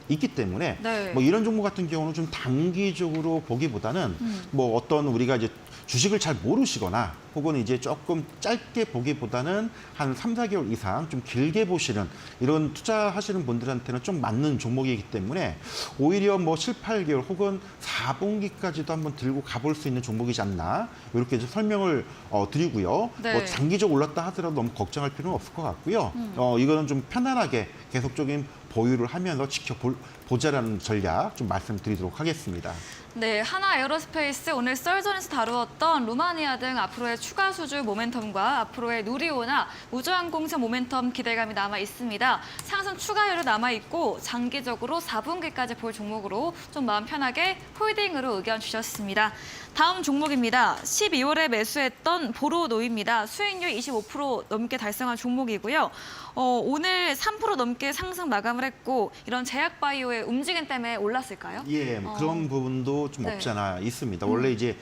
있기 때문에 네. 뭐 이런 종목 같은 경우는 좀 단기적으로 보기보다는 뭐 어떤 우리가 이제 주식을 잘 모르시거나 혹은 이제 조금 짧게 보기보다는 한 3, 4개월 이상 좀 길게 보시는 이런 투자하시는 분들한테는 좀 맞는 종목이기 때문에 오히려 뭐 7, 8개월 혹은 4분기까지도 한번 들고 가볼 수 있는 종목이지 않나 이렇게 이제 설명을 드리고요. 네. 뭐 장기적으로 올랐다 하더라도 너무 걱정할 필요는 없을 것 같고요. 이거는 좀 편안하게 계속적인 보유를 하면서 지켜보자라는 전략 좀 말씀드리도록 하겠습니다. 네, 하나 에어로스페이스 오늘 썰전에서 다루었던 루마니아 등 앞으로의 추가 수주 모멘텀과 앞으로의 누리호나 우주항공사 모멘텀 기대감이 남아 있습니다. 상승 추가율이 남아 있고 장기적으로 4분기까지 볼 종목으로 좀 마음 편하게 홀딩으로 의견 주셨습니다. 다음 종목입니다. 12월에 매수했던 보로노입니다. 수익률 25% 넘게 달성한 종목이고요. 오늘 3% 넘게 상승 마감을 했고 이런 제약바이오의 움직임 때문에 올랐을까요? 예, 그런 부분도 좀 네. 없지 않아 있습니다. 원래 이제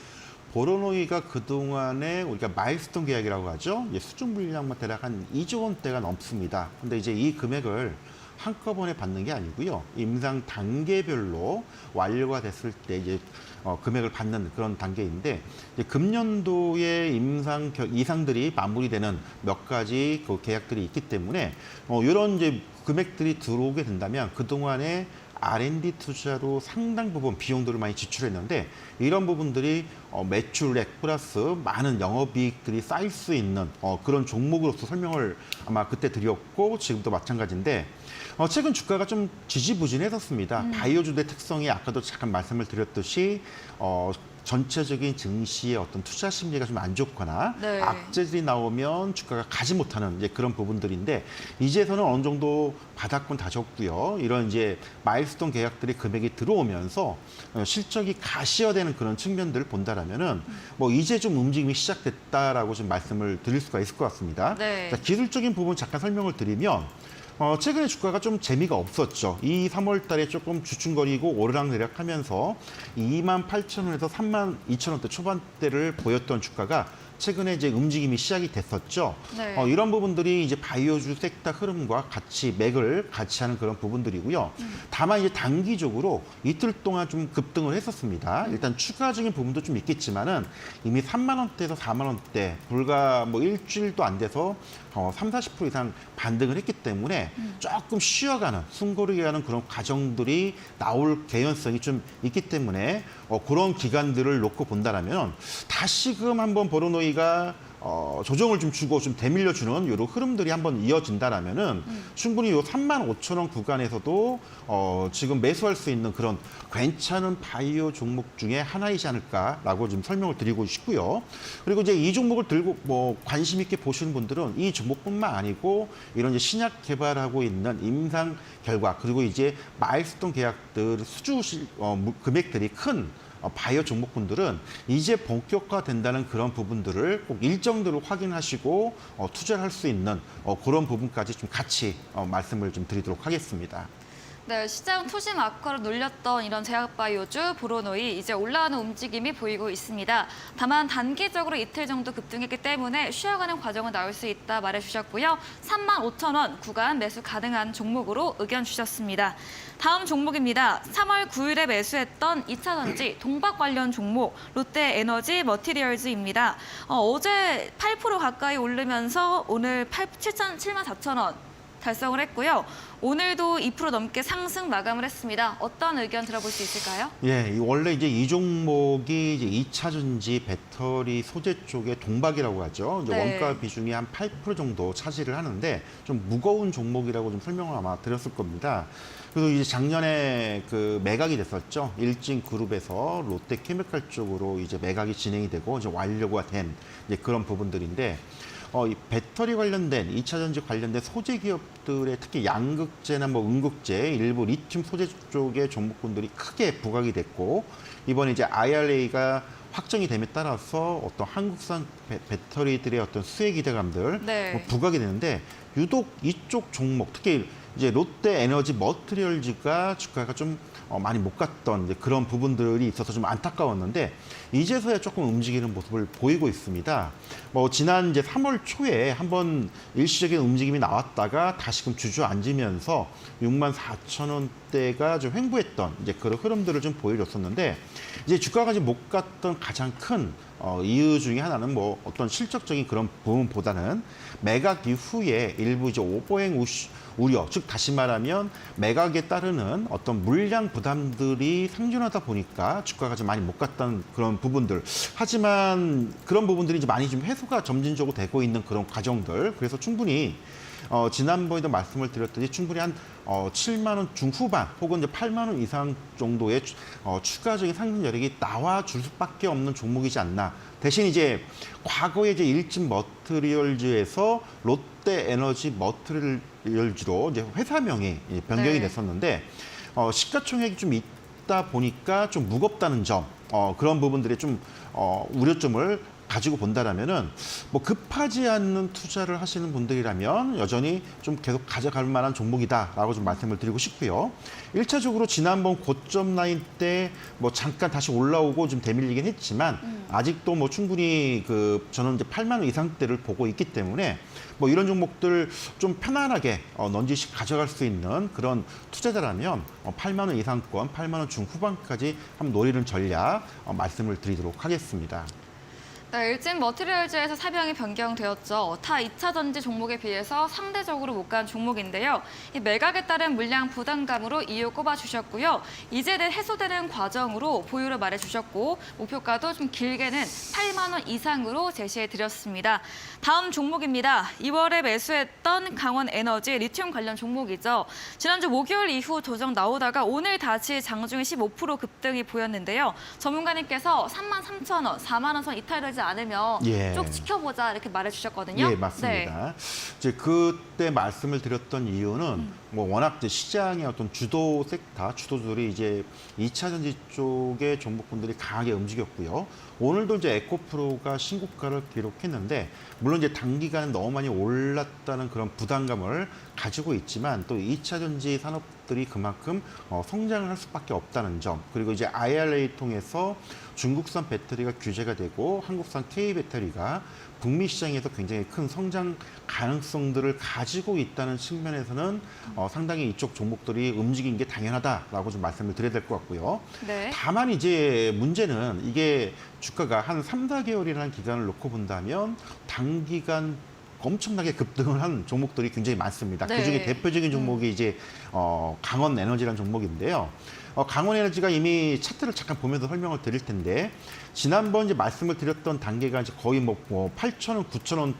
보로노이가 그동안에 우리가 마일스톤 계약이라고 하죠. 수주 물량만 대략 한 2조 원대가 넘습니다. 근데 이제 이 금액을 한꺼번에 받는 게 아니고요. 임상 단계별로 완료가 됐을 때 이제 금액을 받는 그런 단계인데, 이제 금년도에 임상 이상들이 마무리되는 몇 가지 그 계약들이 있기 때문에 이런 이제 금액들이 들어오게 된다면 그동안에 R&D 투자로 상당 부분 비용들을 많이 지출했는데, 이런 부분들이 매출액 플러스 많은 영업이익들이 쌓일 수 있는 그런 종목으로서 설명을 아마 그때 드렸고 지금도 마찬가지인데, 최근 주가가 좀 지지부진했었습니다. 바이오주의 특성이 아까도 잠깐 말씀을 드렸듯이 전체적인 증시의 어떤 투자 심리가 좀 안 좋거나 네. 악재들이 나오면 주가가 가지 못하는 이제 그런 부분들인데, 이제서는 어느 정도 바닥권 다졌고요. 이런 이제 마일스톤 계약들이 금액이 들어오면서 실적이 가시화되는 그런 측면들을 본다라면은 뭐 이제 좀 움직임이 시작됐다라고 좀 말씀을 드릴 수가 있을 것 같습니다. 네. 자, 기술적인 부분 잠깐 설명을 드리면, 최근에 주가가 좀 재미가 없었죠. 3월 달에 조금 주춤거리고 오르락내락 하면서 28,000원에서 32,000원대 초반대를 보였던 주가가 최근에 이제 움직임이 시작이 됐었죠. 네. 이런 부분들이 이제 바이오주 섹터 흐름과 같이 맥을 같이 하는 그런 부분들이고요. 다만 이제 단기적으로 이틀 동안 좀 급등을 했었습니다. 일단 추가적인 부분도 좀 있겠지만은 이미 3만 원대에서 4만 원대 불과 뭐 일주일도 안 돼서 3, 40% 이상 반등을 했기 때문에 조금 쉬어가는 숨고르게 하는 그런 과정들이 나올 개연성이 좀 있기 때문에 그런 기간들을 놓고 본다라면 다시금 한번 보로노이가 조정을 좀 주고 좀 대밀려주는 이런 흐름들이 한번 이어진다라면은 충분히 요 35,000원 구간에서도 지금 매수할 수 있는 그런 괜찮은 바이오 종목 중에 하나이지 않을까라고 좀 설명을 드리고 싶고요. 그리고 이제 이 종목을 들고 뭐 관심 있게 보시는 분들은 이 종목뿐만 아니고 이런 이제 신약 개발하고 있는 임상 결과, 그리고 이제 마일스톤 계약들 수주 금액들이 큰 바이오 종목군들은 이제 본격화된다는 그런 부분들을 꼭 일정대로 확인하시고 투자를 할 수 있는 그런 부분까지 좀 같이 말씀을 좀 드리도록 하겠습니다. 네, 시장 투심 악화를 눌렸던 이런 제약바이오주 보로노이 이제 올라가는 움직임이 보이고 있습니다. 다만 단기적으로 이틀 정도 급등했기 때문에 쉬어가는 과정은 나올 수 있다 말해주셨고요. 35,000원 구간 매수 가능한 종목으로 의견 주셨습니다. 다음 종목입니다. 3월 9일에 매수했던 2차전지 동박 관련 종목 롯데에너지 머티리얼즈입니다. 어제 8% 가까이 오르면서 오늘 74,000원 달성을 했고요. 오늘도 2% 넘게 상승 마감을 했습니다. 어떤 의견 들어볼 수 있을까요? 예, 원래 이제 이 종목이 이제 2차 전지 배터리 소재 쪽의 동박이라고 하죠. 이제 네. 원가 비중이 한 8% 정도 차지를 하는데 좀 무거운 종목이라고 좀 설명을 아마 드렸을 겁니다. 그리고 이제 작년에 그 매각이 됐었죠. 일진그룹에서 롯데케미칼 쪽으로 이제 매각이 진행이 되고 이제 완료가 된 이제 그런 부분들인데 이 배터리 관련된 2차 전지 관련된 소재 기업들의 특히 양극재나 뭐 음극재, 일부 리튬 소재 쪽의 종목군들이 크게 부각이 됐고 이번에 이제 IRA가 확정이 됨에 따라서 어떤 한국산 배터리들의 어떤 수혜 기대감들 네. 뭐 부각이 되는데 유독 이쪽 종목 특히 이제 롯데 에너지 머티리얼즈가 주가가 좀 많이 못 갔던 이제 그런 부분들이 있어서 좀 안타까웠는데 이제서야 조금 움직이는 모습을 보이고 있습니다. 뭐 지난 이제 3월 초에 한번 일시적인 움직임이 나왔다가 다시금 주저앉으면서 64,000원대가 좀 횡보했던 이제 그런 흐름들을 좀 보여줬었는데 이제 주가가 이제 못 갔던 가장 큰 이유 중에 하나는 뭐 어떤 실적적인 그런 부분보다는 매각 이후에 일부 이제 오버행 우려, 즉 다시 말하면 매각에 따르는 어떤 물량 부담들이 상존하다 보니까 주가가 좀 많이 못 갔던 그런 부분들. 하지만 그런 부분들이 이제 많이 좀 해소가 점진적으로 되고 있는 그런 과정들. 그래서 충분히 지난번에도 말씀을 드렸듯이 충분히 한 7만 원 중후반 혹은 이제 8만 원 이상 정도의 추가적인 상승 여력이 나와줄 수밖에 없는 종목이지 않나. 대신 이제 과거에 이제 일진 머티리얼즈에서 롯데 에너지 머티리얼즈로 이제 회사명이 변경이 네. 됐었는데 시가총액이 좀 있다 보니까 좀 무겁다는 점 그런 부분들이 좀 우려점을 가지고 본다라면은 뭐 급하지 않는 투자를 하시는 분들이라면 여전히 좀 계속 가져갈 만한 종목이다라고 좀 말씀을 드리고 싶고요. 1차적으로 지난번 고점 라인 때 뭐 잠깐 다시 올라오고 좀 대밀리긴 했지만 아직도 뭐 충분히 저는 이제 8만 원 이상대를 보고 있기 때문에 뭐 이런 종목들 좀 편안하게 넌지시 가져갈 수 있는 그런 투자자라면 8만 원 이상권, 8만 원 중후반까지 한번 노리는 전략 말씀을 드리도록 하겠습니다. 네, 일진 머티리얼즈에서 사명이 변경되었죠. 타 2차 전지 종목에 비해서 상대적으로 못 간 종목인데요. 이 매각에 따른 물량 부담감으로 이유 꼽아주셨고요. 이제는 해소되는 과정으로 보유를 말해주셨고 목표가도 좀 길게는 8만 원 이상으로 제시해드렸습니다. 다음 종목입니다. 2월에 매수했던 강원에너지 리튬 관련 종목이죠. 지난주 목요일 이후 조정 나오다가 오늘 다시 장중에 15% 급등이 보였는데요. 전문가님께서 33,000원, 4만 원 선 이탈되지 않으면 쭉 지켜보자 이렇게 말해주셨거든요. 예, 맞습니다. 이제 그때 말씀을 드렸던 이유는 뭐 워낙 이제 시장의 어떤 주도 섹터, 주도들이 이제 2차 전지 쪽의 종목군들이 강하게 움직였고요. 오늘도 이제 에코프로가 신고가를 기록했는데 물론 이제 단기간에 너무 많이 올랐다는 그런 부담감을 가지고 있지만 또 2차 전지 산업들이 그만큼 성장을 할 수밖에 없다는 점 그리고 이제 IRA 통해서 중국산 배터리가 규제가 되고 한국산 K배터리가 북미 시장에서 굉장히 큰 성장 가능성들을 가지고 있다는 측면에서는 상당히 이쪽 종목들이 움직인 게 당연하다라고 좀 말씀을 드려야 될 것 같고요. 네. 다만 이제 문제는 이게 주가가 한 3, 4개월이라는 기간을 놓고 본다면 단기간 엄청나게 급등을 한 종목들이 굉장히 많습니다. 네. 그중에 대표적인 종목이 이제 강원에너지라는 종목인데요. 강원에너지가 이미 차트를 잠깐 보면서 설명을 드릴 텐데 지난번 이제 말씀을 드렸던 단계가 이제 거의 뭐 8,000원, 9,000원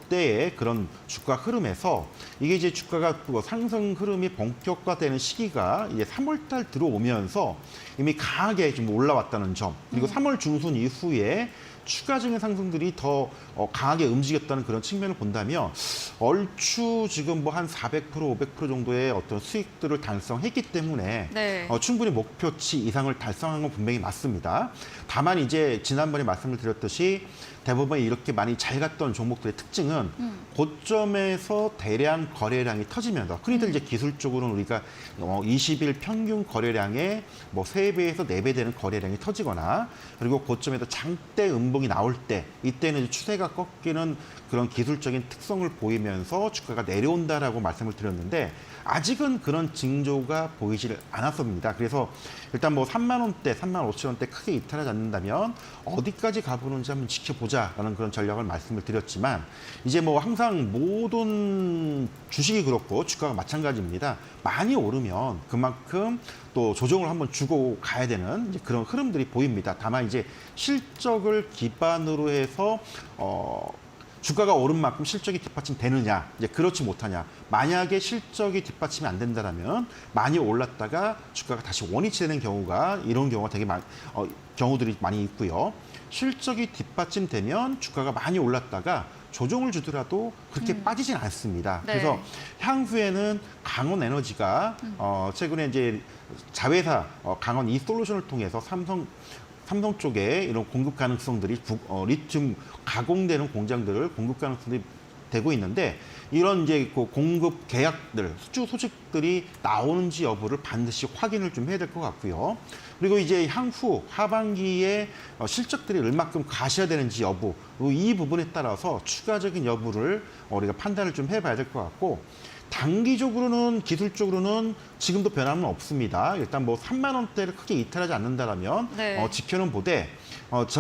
대의 그런 주가 흐름에서 이게 이제 주가가 상승 흐름이 본격화되는 시기가 이제 3월달 들어오면서 이미 강하게 좀 올라왔다는 점 그리고 3월 중순 이후에 추가적인 상승들이 더 강하게 움직였다는 그런 측면을 본다면 얼추 지금 뭐 한 400%, 500% 정도의 어떤 수익들을 달성했기 때문에 네. 충분히 목표치 이상을 달성한 건 분명히 맞습니다. 다만 이제 지난번에 말씀을 드렸듯이 대부분 이렇게 많이 잘 갔던 종목들의 특징은 고점에서 대량 거래량이 터지면서 흔히들 이제 기술적으로는 우리가 20일 평균 거래량의 뭐 3배에서 4배 되는 거래량이 터지거나 그리고 고점에서 장대 음봉이 나올 때 이때는 이제 추세가 꺾이는 그런 기술적인 특성을 보이면서 주가가 내려온다라고 말씀을 드렸는데 아직은 그런 징조가 보이질 않았습니다. 그래서 일단 뭐 3만 원대, 3만 5천 원대 크게 이탈하지 않는다면 어디까지 가보는지 한번 지켜보자. 보자라는 그런 전략을 말씀을 드렸지만 이제 뭐 항상 모든 주식이 그렇고 주가가 마찬가지입니다. 많이 오르면 그만큼 또 조정을 한번 주고 가야 되는 이제 그런 흐름들이 보입니다. 다만 이제 실적을 기반으로 해서 주가가 오른 만큼 실적이 뒷받침되느냐, 이제 그렇지 못하냐. 만약에 실적이 뒷받침이 안 된다면 많이 올랐다가 주가가 다시 원위치 되는 경우가 이런 경우가 되게 경우들이 많이 있고요. 실적이 뒷받침되면 주가가 많이 올랐다가 조정을 주더라도 그렇게 빠지진 않습니다. 네. 그래서 향후에는 강원 에너지가 최근에 이제 자회사 강원 이솔루션을 통해서 삼성 쪽에 이런 공급 가능성들이 리튬 가공되는 공장들을 공급 가능성들이 되고 있는데 이런 이제 그 공급 계약들, 수주 소식들이 나오는지 여부를 반드시 확인을 좀 해야 될 것 같고요. 그리고 이제 향후 하반기에 실적들이 얼마큼 가셔야 되는지 여부, 이 부분에 따라서 추가적인 여부를 우리가 판단을 좀 해봐야 될 것 같고 단기적으로는 기술적으로는 지금도 변함은 없습니다. 일단 뭐 3만 원대를 크게 이탈하지 않는다라면 네. 지켜는 보되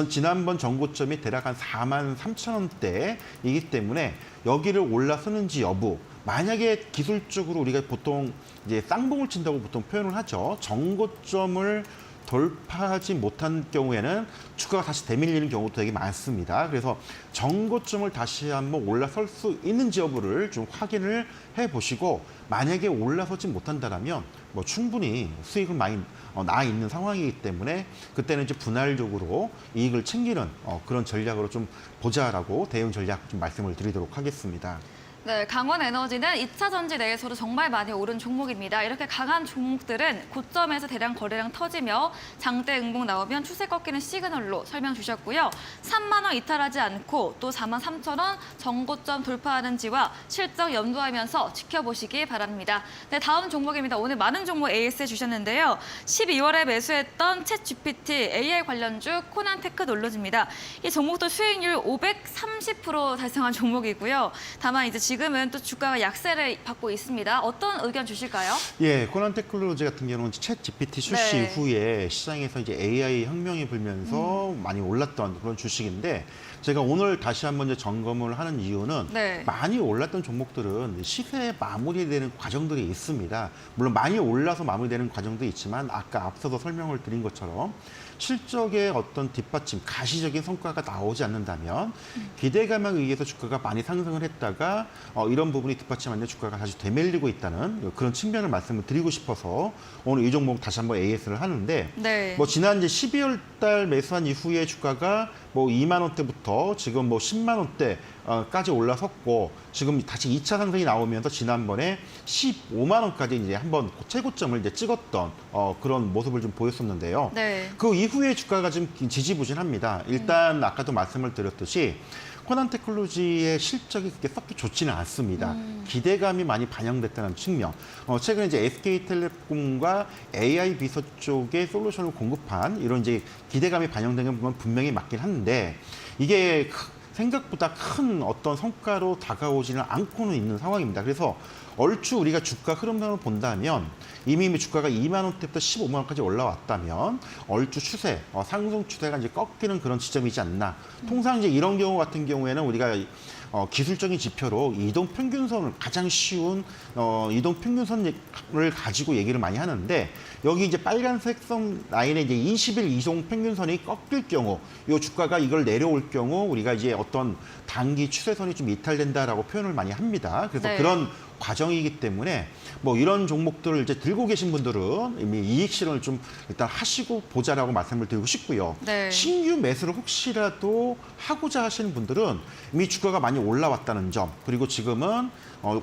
지난번 전고점이 대략 한 4만 3천 원대이기 때문에 여기를 올라서는지 여부. 만약에 기술적으로 우리가 보통 이제 쌍봉을 친다고 보통 표현을 하죠. 전고점을 돌파하지 못한 경우에는 주가가 다시 되밀리는 경우도 되게 많습니다. 그래서 전고점을 다시 한번 올라설 수 있는지 여부를 좀 확인을 해보시고 만약에 올라서지 못한다면 뭐 충분히 수익은 많이 나 있는 상황이기 때문에 그때는 이제 분할적으로 이익을 챙기는 그런 전략으로 좀 보자라고 대응 전략 좀 말씀을 드리도록 하겠습니다. 네, 강원 에너지는 2차 전지 내에서도 정말 많이 오른 종목입니다. 이렇게 강한 종목들은 고점에서 대량 거래량 터지며 장대 응봉 나오면 추세 꺾이는 시그널로 설명 주셨고요. 3만 원 이탈하지 않고 또 4만 3천 원 전고점 돌파하는지와 실적 염두하면서 지켜보시기 바랍니다. 네, 다음 종목입니다. 오늘 많은 종목 AS 주셨는데요. 12월에 매수했던 챗 GPT AI 관련주 코난 테크놀로지입니다. 이 종목도 수익률 530% 달성한 종목이고요. 다만 이제 지금은 또 주가가 약세를 받고 있습니다. 어떤 의견 주실까요? 예, 코난 테크놀로지 같은 경우는 챗 GPT 출시 네. 이후에 시장에서 이제 AI 혁명이 불면서 많이 올랐던 그런 주식인데 제가 오늘 다시 한번 이제 점검을 하는 이유는 네. 많이 올랐던 종목들은 시세 마무리되는 과정들이 있습니다. 물론 많이 올라서 마무리되는 과정도 있지만 아까 앞서서 설명을 드린 것처럼 실적의 어떤 뒷받침, 가시적인 성과가 나오지 않는다면 기대감에 의해서 주가가 많이 상승을 했다가 이런 부분이 뒷받침 안 된 주가가 다시 되밀리고 있다는 그런 측면을 말씀을 드리고 싶어서 오늘 이 종목 다시 한번 AS를 하는데 네. 뭐 지난 이제 12월 달 매수한 이후에 주가가 뭐 2만 원대부터 지금 뭐 10만 원대까지 올라섰고 지금 다시 2차 상승이 나오면서 지난번에 15만 원까지 이제 한번 최고점을 이제 찍었던 그런 모습을 좀 보였었는데요. 네. 그 이후에 주가가 좀 지지부진합니다. 일단 아까도 말씀을 드렸듯이 코난 테크놀로지의 실적이 그렇게 썩 좋지는 않습니다. 기대감이 많이 반영됐다는 측면. 최근에 이제 SK텔레콤과 AI 비서 쪽에 솔루션을 공급한 이런 이제 기대감이 반영된 건 분명히 맞긴 한데 이게 생각보다 큰 어떤 성과로 다가오지는 않고는 있는 상황입니다. 그래서 얼추 우리가 주가 흐름상으로 본다면 이미 주가가 2만 원대부터 15만 원까지 올라왔다면 얼추 추세, 상승 추세가 이제 꺾이는 그런 지점이지 않나. 통상 이제 이런 경우 같은 경우에는 우리가 기술적인 지표로 이동평균선을 가장 쉬운 이동평균선을 가지고 얘기를 많이 하는데 여기 이제 빨간색 선 라인에 이제 20일 이동평균선이 꺾일 경우 이 주가가 이걸 내려올 경우 우리가 이제 어떤 단기 추세선이 좀 이탈된다라고 표현을 많이 합니다. 그래서 네. 그런 과정이기 때문에 뭐 이런 종목들을 이제 들고 계신 분들은 이미 이익 실현을 좀 일단 하시고 보자라고 말씀을 드리고 싶고요. 네. 신규 매수를 혹시라도 하고자 하시는 분들은 이미 주가가 많이 올라왔다는 점 그리고 지금은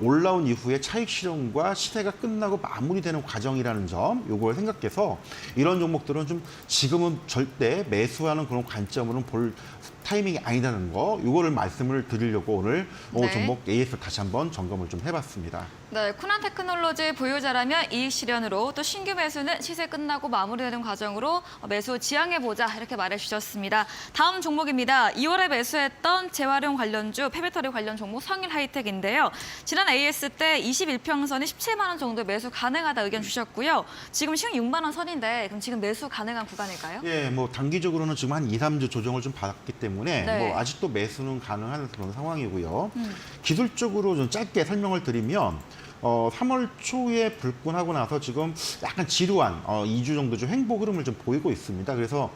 올라온 이후에 차익 실현과 시세가 끝나고 마무리되는 과정이라는 점 요걸 생각해서 이런 종목들은 좀 지금은 절대 매수하는 그런 관점으로는 볼 타이밍이 아니라는 거 요거를 말씀을 드리려고 오늘 네. 종목 AS 다시 한번 점검을 좀 해봤습니다. 네, 코난 테크놀로지 보유자라면 이익 실현으로 또 신규 매수는 시세 끝나고 마무리되는 과정으로 매수 지향해보자 이렇게 말해주셨습니다. 다음 종목입니다. 2월에 매수했던 재활용 관련주, 폐배터리 관련 종목 성일 하이텍인데요. 지난 AS 때 21평선이 17만 원 정도 매수 가능하다 의견 주셨고요. 지금 16만 원 선인데 그럼 지금 매수 가능한 구간일까요? 예, 뭐 단기적으로는 지금 한 2, 3주 조정을 좀 받았기 때문에 때문에 네. 뭐 아직도 매수는 가능한 그런 상황이고요. 기술적으로 좀 짧게 설명을 드리면 3월 초에 불끈하고 나서 지금 약간 지루한 2주 정도 좀 횡보 흐름을 좀 보이고 있습니다. 그래서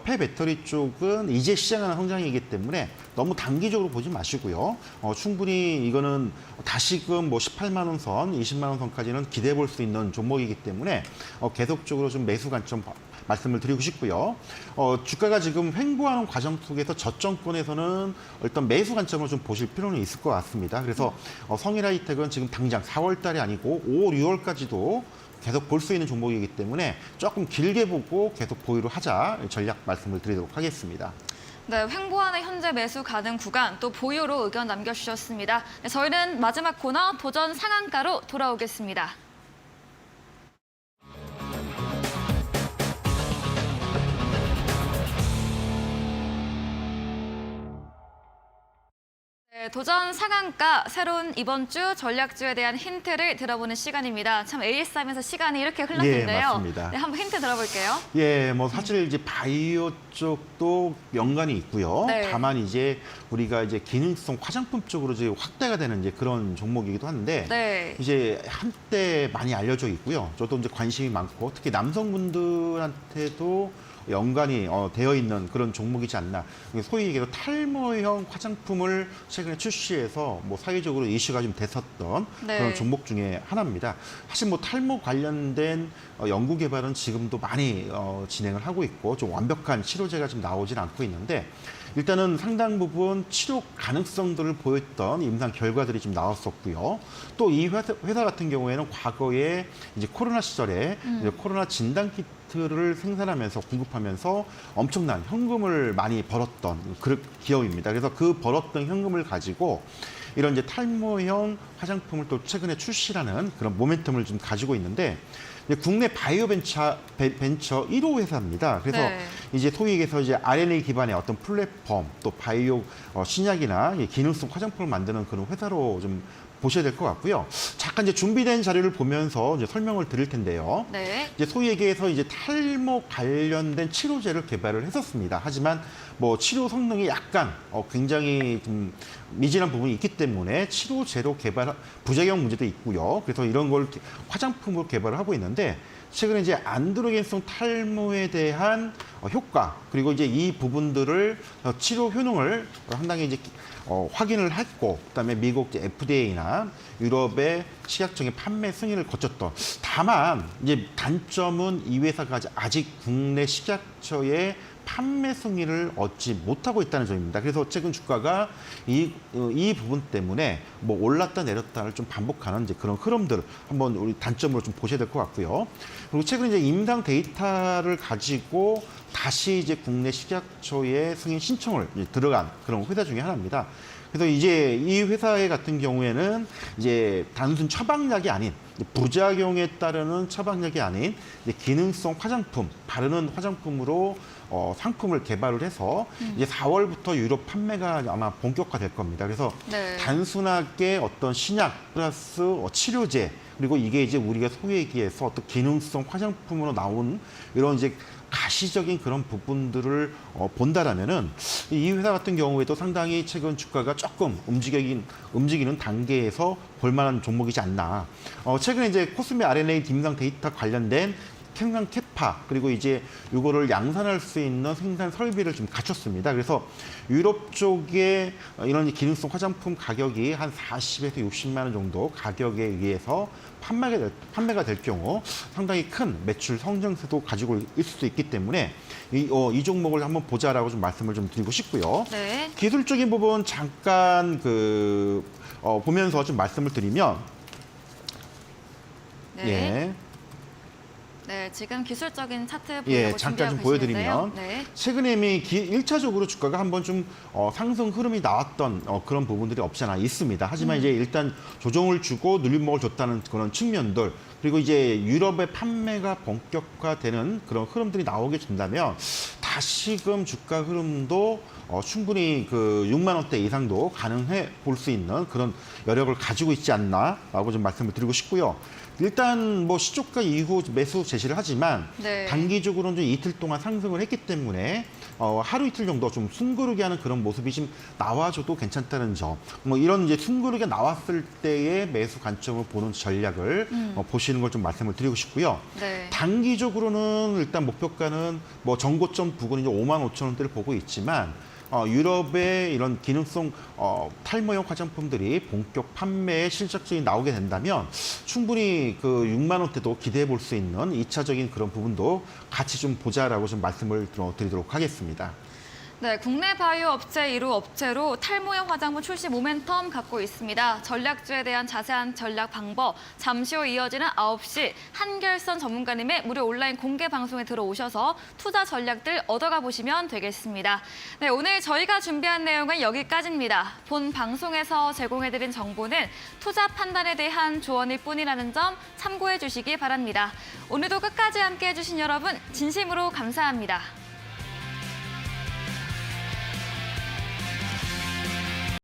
폐배터리 쪽은 이제 시작하는 성장이기 때문에 너무 단기적으로 보지 마시고요. 충분히 이거는 다시금 뭐 18만 원 선, 20만 원 선까지는 기대해 볼 수 있는 종목이기 때문에 계속적으로 좀 매수 관점 말씀을 드리고 싶고요. 주가가 지금 횡보하는 과정 속에서 저점권에서는 일단 매수 관점을 좀 보실 필요는 있을 것 같습니다. 그래서 성일하이텍은 지금 당장 4월 달이 아니고 5월, 6월까지도 계속 볼 수 있는 종목이기 때문에 조금 길게 보고 계속 보유를 하자 전략 말씀을 드리도록 하겠습니다. 네, 횡보하는 현재 매수 가능 구간 또 보유로 의견 남겨주셨습니다. 네, 저희는 마지막 코너 도전 상한가로 돌아오겠습니다. 네, 도전 상한가 새로운 이번 주 전략주에 대한 힌트를 들어보는 시간입니다. 참 AS3에서 시간이 이렇게 흘렀는데요. 예, 맞습니다. 네, 한번 힌트 들어볼게요. 예, 뭐 사실 이제 바이오 쪽도 연관이 있고요. 네. 다만 이제 우리가 이제 기능성 화장품 쪽으로 이제 확대가 되는 이제 그런 종목이기도 한데 네. 이제 한때 많이 알려져 있고요. 저도 이제 관심이 많고 특히 남성분들한테도 연관이 되어 있는 그런 종목이지 않나. 소위 얘기로 탈모형 화장품을 최근에 출시해서 뭐 사회적으로 이슈가 좀 됐었던 네. 그런 종목 중에 하나입니다. 사실 뭐 탈모 관련된 연구 개발은 지금도 많이 진행을 하고 있고 좀 완벽한 치료제가 좀 나오진 않고 있는데 일단은 상당 부분 치료 가능성들을 보였던 임상 결과들이 좀 나왔었고요. 또 이 회사 같은 경우에는 과거에 이제 코로나 시절에 이제 코로나 진단 키트를 생산하면서 공급하면서 엄청난 현금을 많이 벌었던 그 기업입니다. 그래서 그 벌었던 현금을 가지고 이런 이제 탈모형 화장품을 또 최근에 출시라는 그런 모멘텀을 좀 가지고 있는데 국내 바이오 벤처 1호 회사입니다. 그래서 네. 이제 소위 얘기해서 이제 RNA 기반의 어떤 플랫폼 또 바이오 신약이나 기능성 화장품을 만드는 그런 회사로 좀 보셔야 될 것 같고요. 잠깐 이제 준비된 자료를 보면서 이제 설명을 드릴 텐데요. 네. 이제 소위 얘기해서 이제 탈모 관련된 치료제를 개발을 했었습니다. 하지만 뭐 치료 성능이 약간 굉장히 좀 미진한 부분이 있기 때문에 치료제로 개발 부작용 문제도 있고요. 그래서 이런 걸 화장품으로 개발을 하고 있는데 최근에 이제 안드로겐성 탈모에 대한 효과 그리고 이제 이 부분들을 치료 효능을 상당히 이제 확인을 했고 그다음에 미국 FDA나 유럽의 식약청의 판매 승인을 거쳤던 다만 이제 단점은 이 회사가 아직 국내 식약처의 판매 승인을 얻지 못하고 있다는 점입니다. 그래서 최근 주가가 이 부분 때문에 뭐 올랐다 내렸다를 좀 반복하는 이제 그런 흐름들 한번 우리 단점으로 좀 보셔야 될 것 같고요. 그리고 최근 이제 임상 데이터를 가지고 다시 이제 국내 식약처에 승인 신청을 이제 들어간 그런 회사 중에 하나입니다. 그래서 이제 이 회사의 같은 경우에는 이제 단순 처방약이 아닌 부작용에 따르는 처방약이 아닌 기능성 화장품, 바르는 화장품으로 상품을 개발을 해서 이제 4월부터 유럽 판매가 아마 본격화될 겁니다. 그래서 네. 단순하게 어떤 신약 플러스 치료제 그리고 이게 이제 우리가 소위 얘기해서 어떤 기능성 화장품으로 나온 이런 이제 가시적인 그런 부분들을 본다라면은 이 회사 같은 경우에도 상당히 최근 주가가 조금 움직이는 단계에서 볼만한 종목이지 않나. 최근에 이제 코스메 RNA 임상 데이터 관련된 생산 캐파 그리고 이제 이거를 양산할 수 있는 생산 설비를 좀 갖췄습니다. 그래서 유럽 쪽에 이런 기능성 화장품 가격이 한 40에서 60만 원 정도 가격에 의해서 판매가 될 경우 상당히 큰 매출 성장세도 가지고 있을 수 있기 때문에 이 종목을 한번 보자라고 좀 말씀을 좀 드리고 싶고요. 네. 기술적인 부분 잠깐 보면서 좀 말씀을 드리면 네. 예. 네, 지금 기술적인 차트 보려고 예, 잠깐 좀 보여드리면 네. 최근에 이미 1차적으로 주가가 한번 좀 상승 흐름이 나왔던 그런 부분들이 없지 않아 있습니다. 하지만 이제 일단 조정을 주고 눌림목을 줬다는 그런 측면들 그리고 이제 유럽의 판매가 본격화되는 그런 흐름들이 나오게 된다면 다시금 주가 흐름도 충분히 그 6만 원대 이상도 가능해 볼 수 있는 그런 여력을 가지고 있지 않나라고 좀 말씀을 드리고 싶고요. 일단 뭐 시초가 이후 매수 제시를 하지만 네. 단기적으로는 좀 이틀 동안 상승을 했기 때문에 하루 이틀 정도 좀 숨고르게 하는 그런 모습이 좀 나와줘도 괜찮다는 점. 뭐 이런 이제 숨고르게 나왔을 때의 매수 관점을 보는 전략을 보시는 걸 좀 말씀을 드리고 싶고요. 네. 단기적으로는 일단 목표가는 뭐 전고점 부근 이제 55,000원대를 보고 있지만 유럽의 이런 기능성 탈모용 화장품들이 본격 판매에 실적적이 나오게 된다면 충분히 그 6만 원대도 기대해 볼 수 있는 2차적인 그런 부분도 같이 좀 보자라고 좀 말씀을 드리도록 하겠습니다. 네, 국내 바이오 업체 1호 업체로 탈모용 화장품 출시 모멘텀 갖고 있습니다. 전략주에 대한 자세한 전략 방법, 잠시 후 이어지는 9시 한결선 전문가님의 무료 온라인 공개 방송에 들어오셔서 투자 전략들 얻어가 보시면 되겠습니다. 네, 오늘 저희가 준비한 내용은 여기까지입니다. 본 방송에서 제공해드린 정보는 투자 판단에 대한 조언일 뿐이라는 점 참고해 주시기 바랍니다. 오늘도 끝까지 함께해 주신 여러분 진심으로 감사합니다.